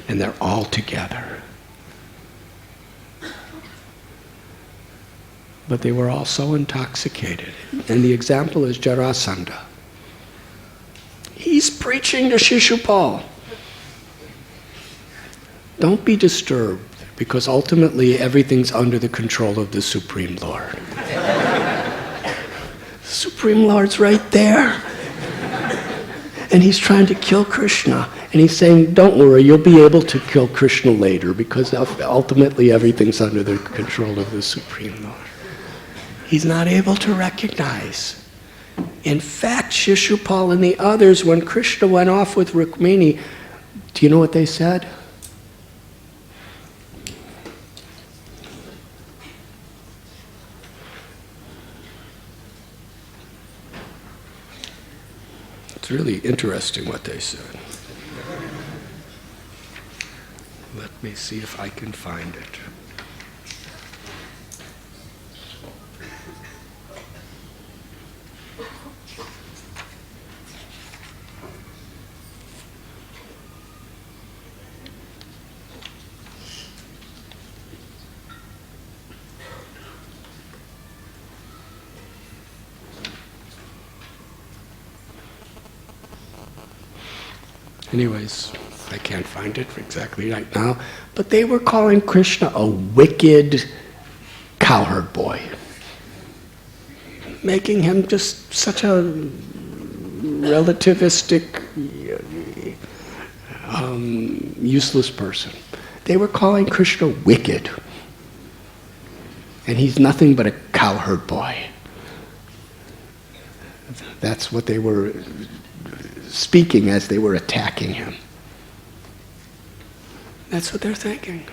and they're all together. But they were all so intoxicated. And the example is Jarasandha. He's preaching to Shishupal. Don't be disturbed, because ultimately everything's under the control of the Supreme Lord. The Supreme Lord's right there. And he's trying to kill Krishna. And he's saying, don't worry, you'll be able to kill Krishna later, because ultimately everything's under the control of the Supreme Lord. He's not able to recognize. In fact, Shishupal and the others, when Krishna went off with Rukmini, do you know what they said? It's really interesting what they said. Let me see if I can find it. Anyways, I can't find it exactly right now, but they were calling Krishna a wicked cowherd boy, making him just such a relativistic, useless person. They were calling Krishna wicked, and he's nothing but a cowherd boy. That's what they were speaking as they were attacking him. That's what they're thinking.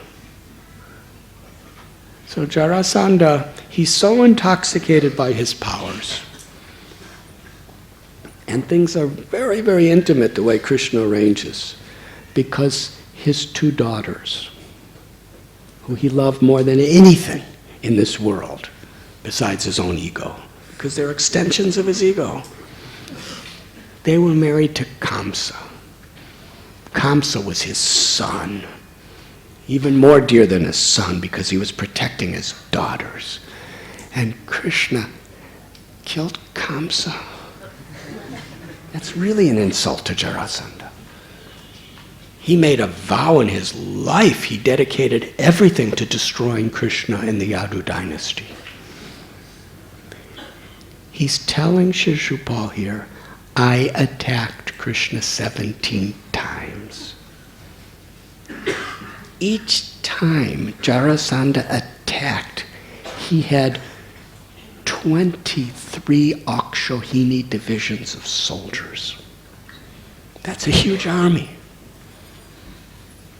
So Jarasandha, he's so intoxicated by his powers. And things are very, very intimate the way Krishna arranges, because his two daughters, who he loved more than anything in this world, besides his own ego, because they're extensions of his ego, they were married to Kamsa. Kamsa was his son, even more dear than his son, because he was protecting his daughters. And Krishna killed Kamsa. That's really an insult to Jarasandha. He made a vow in his life. He dedicated everything to destroying Krishna in the Yadu dynasty. He's telling Shishupal here, I attacked Krishna 17 times. Each time Jarasandha attacked, he had 23 Akshohini divisions of soldiers. That's a huge army.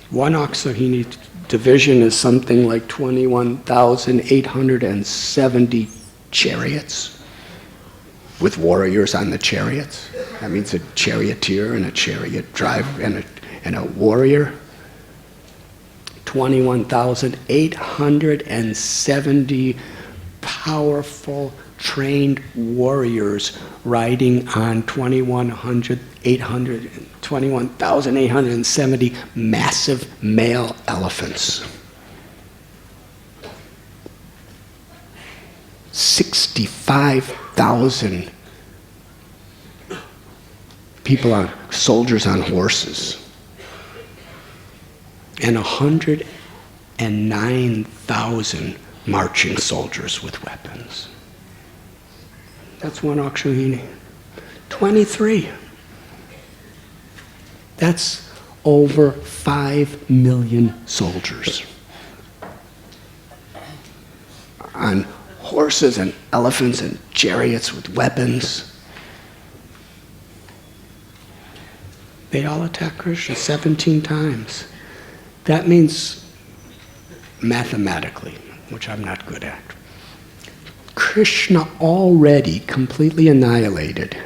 One Akshauhini division is something like 21,870 chariots with warriors on the chariots. That means a charioteer and a chariot driver and a warrior. 21,870 powerful, trained warriors riding on 21,870 massive male elephants. 65,000 people soldiers on horses. And 109,000 marching soldiers with weapons. That's one Akshauhini. 23. That's over 5 million soldiers. On horses and elephants and chariots with weapons. They all attack Krishna 17 times. That means, mathematically, which I'm not good at, Krishna already completely annihilated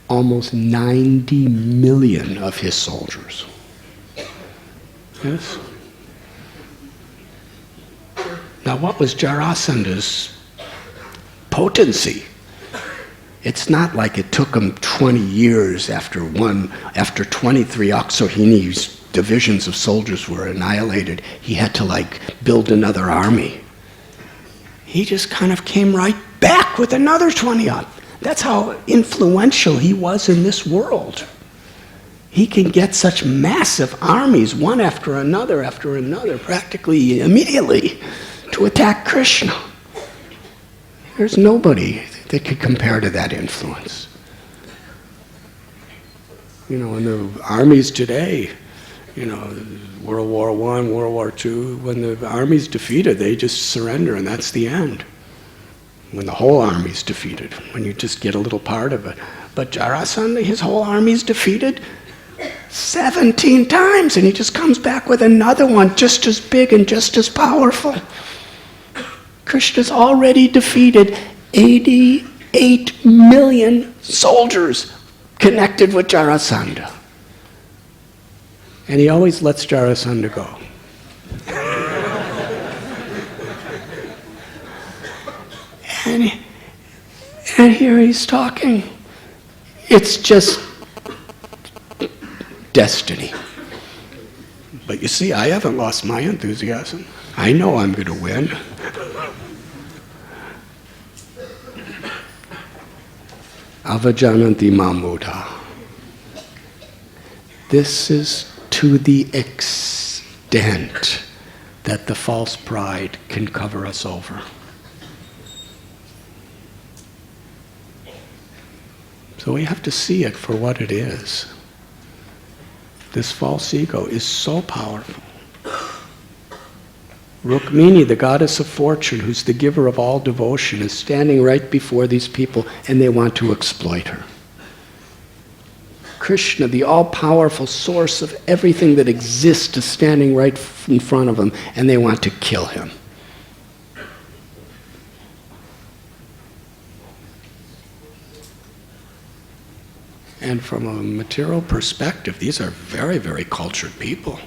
almost 90 million of his soldiers. Yes? Now what was Jarasandha's potency? It's not like it took him 20 years after 23 Akshauhini's divisions of soldiers were annihilated. He had to build another army. He just kind of came right back with another 20 up. That's how influential he was in this world. He can get such massive armies, one after another, practically immediately, to attack Krishna. There's nobody that could compare to that influence. In the armies today, World War I, World War II, when the army's defeated, they just surrender and that's the end. When the whole army's defeated, when you just get a little part of it. But Jarasandha, his whole army's defeated 17 times and he just comes back with another one just as big and just as powerful. Krishna's already defeated 88 million soldiers connected with Jarasandha. And he always lets Jarasandha go. And here he's talking. It's just destiny. But you see, I haven't lost my enthusiasm. I know I'm going to win. Avajananti mamudha. This is to the extent that the false pride can cover us over. So we have to see it for what it is. This false ego is so powerful. Rukmini, the goddess of fortune, who's the giver of all devotion, is standing right before these people and they want to exploit her. Krishna, the all-powerful source of everything that exists, is standing right in front of them and they want to kill him. And from a material perspective, these are very, very cultured people,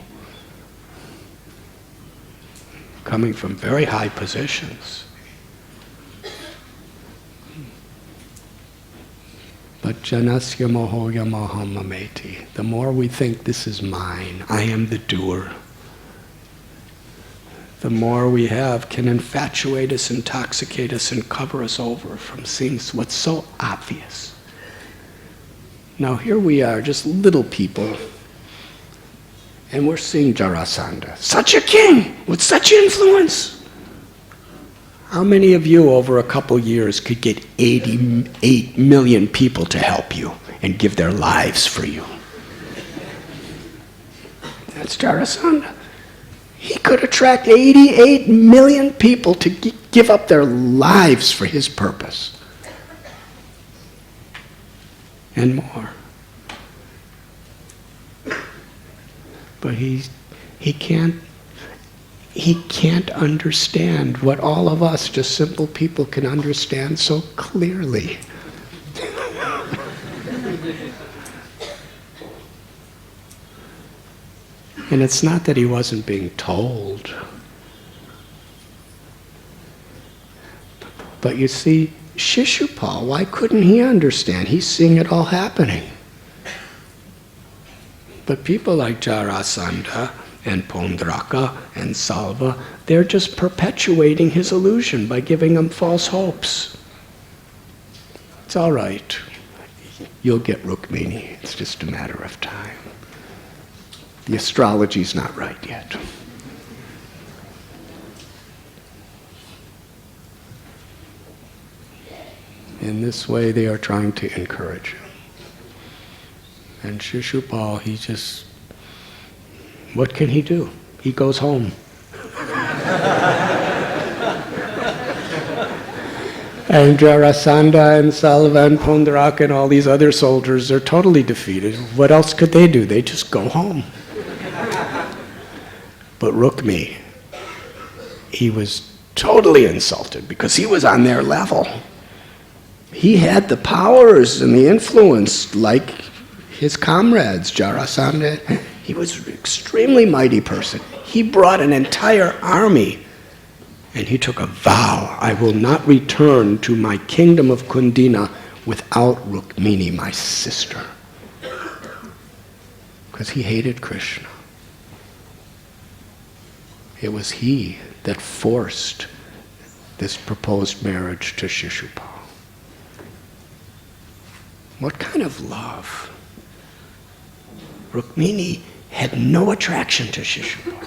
coming from very high positions. But janasya mohoya maham mameti. The more we think this is mine, I am the doer, the more we have can infatuate us, intoxicate us, and cover us over from seeing what's so obvious. Now here we are, just little people, and we're seeing Jarasandha, such a king with such influence. How many of you over a couple years could get 88 million people to help you and give their lives for you? That's Jarasandha. He could attract 88 million people to give up their lives for his purpose. And more. But he can't understand what all of us, just simple people, can understand so clearly. And it's not that he wasn't being told. But you see, Shishupal, why couldn't he understand? He's seeing it all happening. But people like Jarasandha and Pondraka and Salva, they're just perpetuating his illusion by giving him false hopes. It's all right. You'll get Rukmini. It's just a matter of time. The astrology's not right yet. In this way, they are trying to encourage him. And Shishupal, he just, what can he do? He goes home. And Jarasandha and Salva and Pondraka and all these other soldiers are totally defeated. What else could they do? They just go home. But Rukmini, he was totally insulted because he was on their level. He had the powers and the influence like his comrades, Jarasandha. He was an extremely mighty person. He brought an entire army and he took a vow, I will not return to my kingdom of Kundina without Rukmini, my sister. Because he hated Krishna. It was he that forced this proposed marriage to Shishupal. What kind of love? Rukmini had no attraction to Shishupal.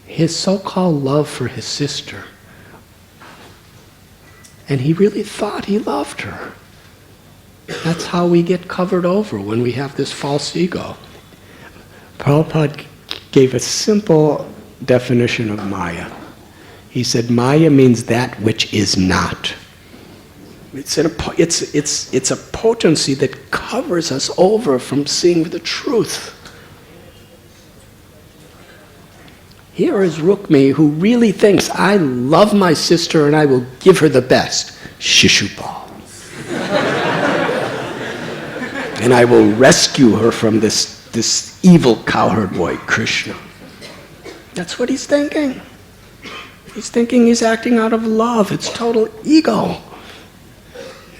His so-called love for his sister, and he really thought he loved her. That's how we get covered over when we have this false ego. Prabhupada gave a simple definition of Maya. He said, Maya means that which is not. It's a potency that covers us over from seeing the truth. Here is Rukmini, who really thinks, I love my sister and I will give her the best. Shishupal. And I will rescue her from this evil cowherd boy, Krishna. That's what he's thinking. He's thinking he's acting out of love. It's total ego.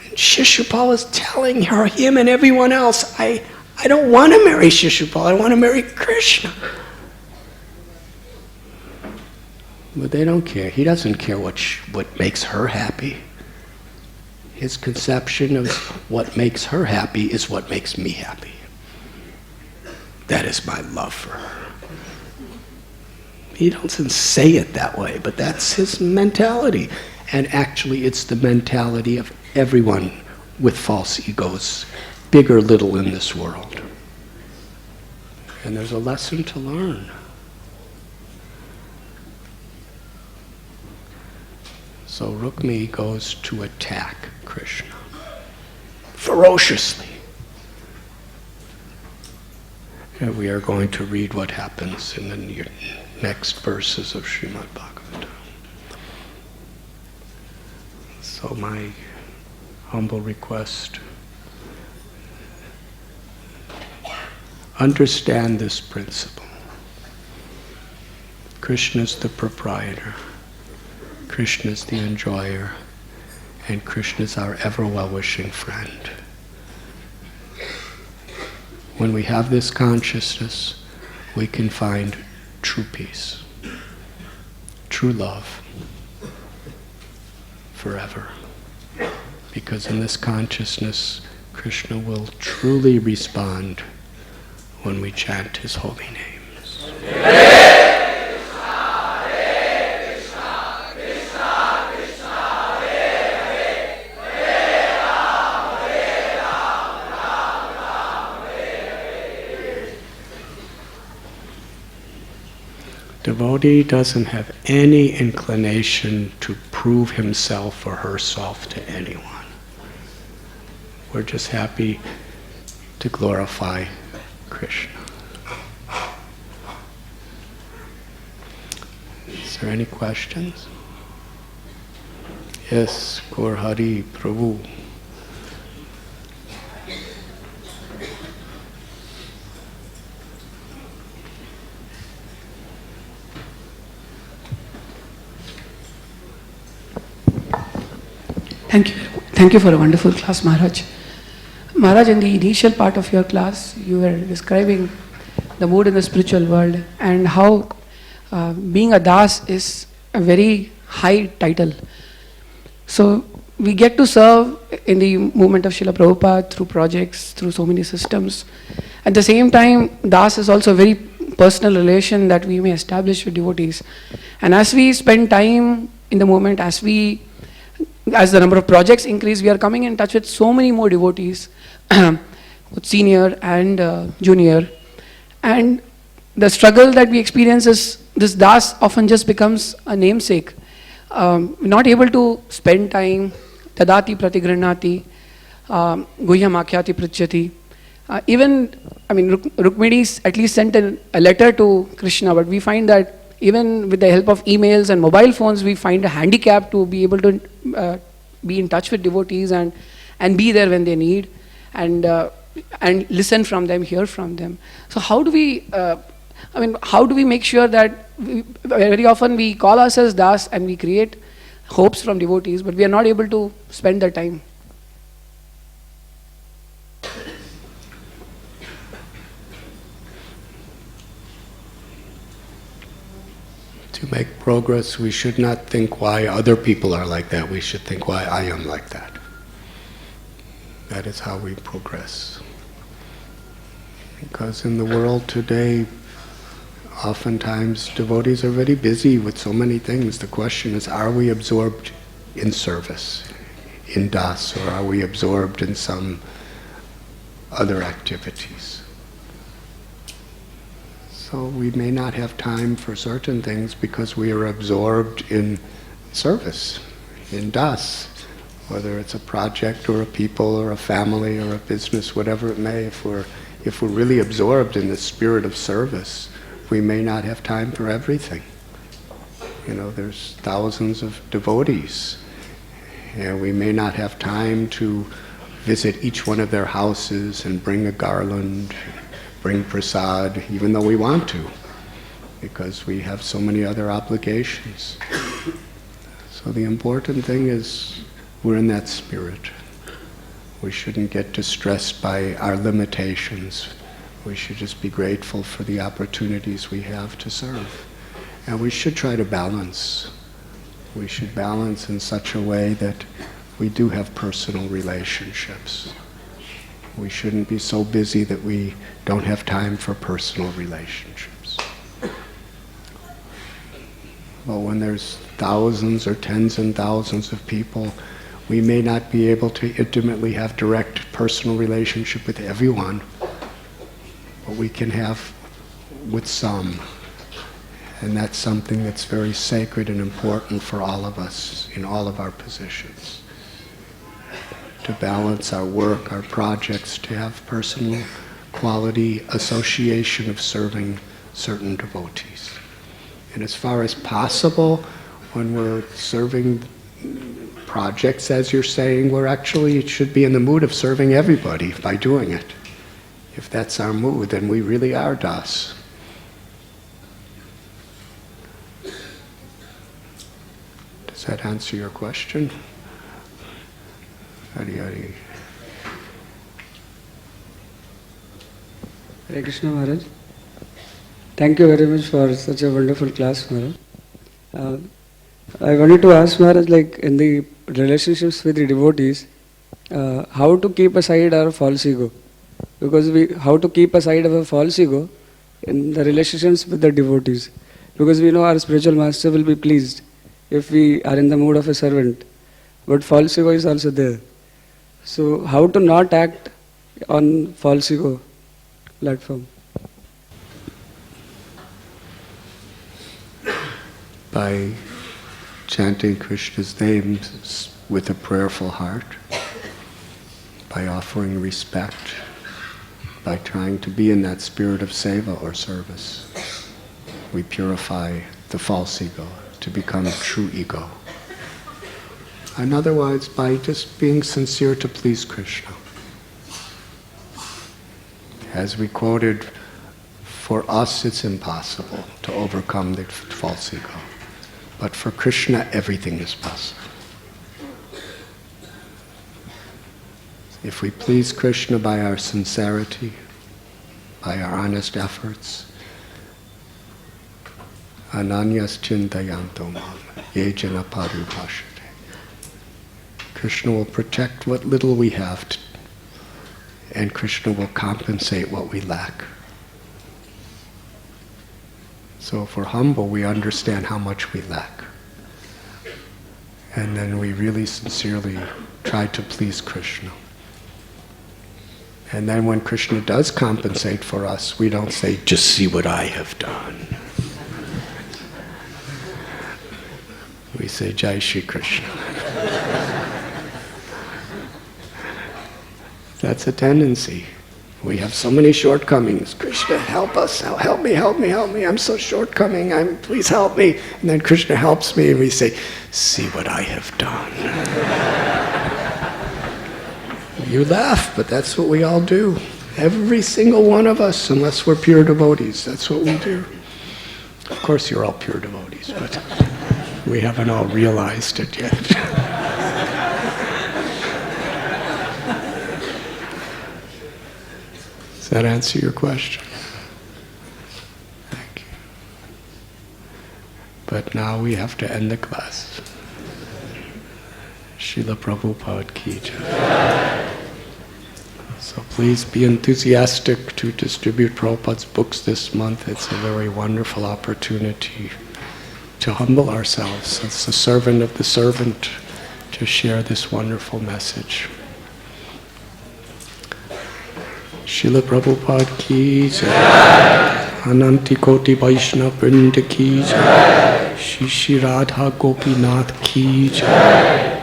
And Shishupal is telling him and everyone else, I don't want to marry Shishupal, I want to marry Krishna. But they don't care. He doesn't care what makes her happy. His conception of what makes her happy is what makes me happy. That is my love for her. He doesn't say it that way, but that's his mentality. And actually, it's the mentality of everyone with false egos, big or little in this world. And there's a lesson to learn. So Rukmini goes to attack Krishna ferociously. And we are going to read what happens in the next verses of Srimad Bhagavatam. So my humble request, understand this principle. Krishna is the proprietor. Krishna is the enjoyer, and Krishna is our ever well-wishing friend. When we have this consciousness, we can find true peace, true love, forever. Because in this consciousness, Krishna will truly respond when we chant his holy names. Devotee doesn't have any inclination to prove himself or herself to anyone. We're just happy to glorify Krishna. Is there any questions? Yes, Gaur Hari Prabhu. Thank you. Thank you for a wonderful class, Maharaj. Maharaj, in the initial part of your class, you were describing the mood in the spiritual world and how being a das is a very high title. So we get to serve in the movement of Srila Prabhupada through projects, through so many systems. At the same time, das is also a very personal relation that we may establish with devotees. And as we spend time in the movement, as the number of projects increase, we are coming in touch with so many more devotees, both senior and junior. And the struggle that we experience is this das often just becomes a namesake. Not able to spend time, tadati pratigranati, guhyam akhyati pritchati. Rukmini at least sent a letter to Krishna, but we find that even with the help of emails and mobile phones, we find a handicap to be able to be in touch with devotees and be there when they need and listen from them, hear from them. So how do we make sure that very often we call ourselves das and we create hopes from devotees, but we are not able to spend the time? To make progress, we should not think why other people are like that. We should think why I am like that. That is how we progress. Because in the world today, oftentimes devotees are very busy with so many things. The question is, are we absorbed in service, in das, or are we absorbed in some other activities? So we may not have time for certain things because we are absorbed in service, in das, whether it's a project or a people or a family or a business, whatever it may. If we're really absorbed in the spirit of service, we may not have time for everything. There's thousands of devotees, and we may not have time to visit each one of their houses and bring a garland, bring prasad, even though we want to, because we have so many other obligations. So the important thing is we're in that spirit. We shouldn't get distressed by our limitations. We should just be grateful for the opportunities we have to serve. And we should try to balance. We should balance in such a way that we do have personal relationships. We shouldn't be so busy that we don't have time for personal relationships. But when there's thousands or tens and thousands of people, we may not be able to intimately have direct personal relationship with everyone, but we can have with some. And that's something that's very sacred and important for all of us in all of our positions. To balance our work, our projects, to have personal quality association of serving certain devotees. And as far as possible, when we're serving projects, as you're saying, it should be in the mood of serving everybody by doing it. If that's our mood, then we really are das. Does that answer your question? Hari Hari. Hare Krishna Maharaj. Thank you very much for such a wonderful class, Maharaj. I wanted to ask Maharaj, in the relationships with the devotees, how to keep aside our false ego. Because how to keep aside our false ego in the relationships with the devotees. Because we know our spiritual master will be pleased if we are in the mood of a servant. But false ego is also there. So how to not act on false ego platform? By chanting Krishna's names with a prayerful heart, by offering respect, by trying to be in that spirit of seva or service, we purify the false ego. to become true ego. And otherwise, by just being sincere to please Krishna. As we quoted, for us it's impossible to overcome the false ego. But for Krishna, everything is possible. If we please Krishna by our sincerity, by our honest efforts, ananyas chintayanto mam, yejana parupashate. Krishna will protect what little we have, and Krishna will compensate what we lack. So if we're humble, we understand how much we lack. And then we really sincerely try to please Krishna. And then when Krishna does compensate for us, we don't say, just see what I have done. We say, Jai Shri Krishna. That's a tendency. We have so many shortcomings. Krishna, help us. Help me. I'm so shortcoming. Please help me. And then Krishna helps me and we say, see what I have done. You laugh, but that's what we all do. Every single one of us, unless we're pure devotees. That's what we do. Of course you're all pure devotees, but we haven't all realized it yet. Does that answer your question? Thank you. But now we have to end the class. Srila Prabhupada ki jai. So please be enthusiastic to distribute Prabhupada's books this month. It's a very wonderful opportunity to humble ourselves as the servant of the servant to share this wonderful message. Srila Prabhupada ki jai. Ananti Koti Vaishnava Vrinda ki jai. Shri Radha Gopinath ki jai.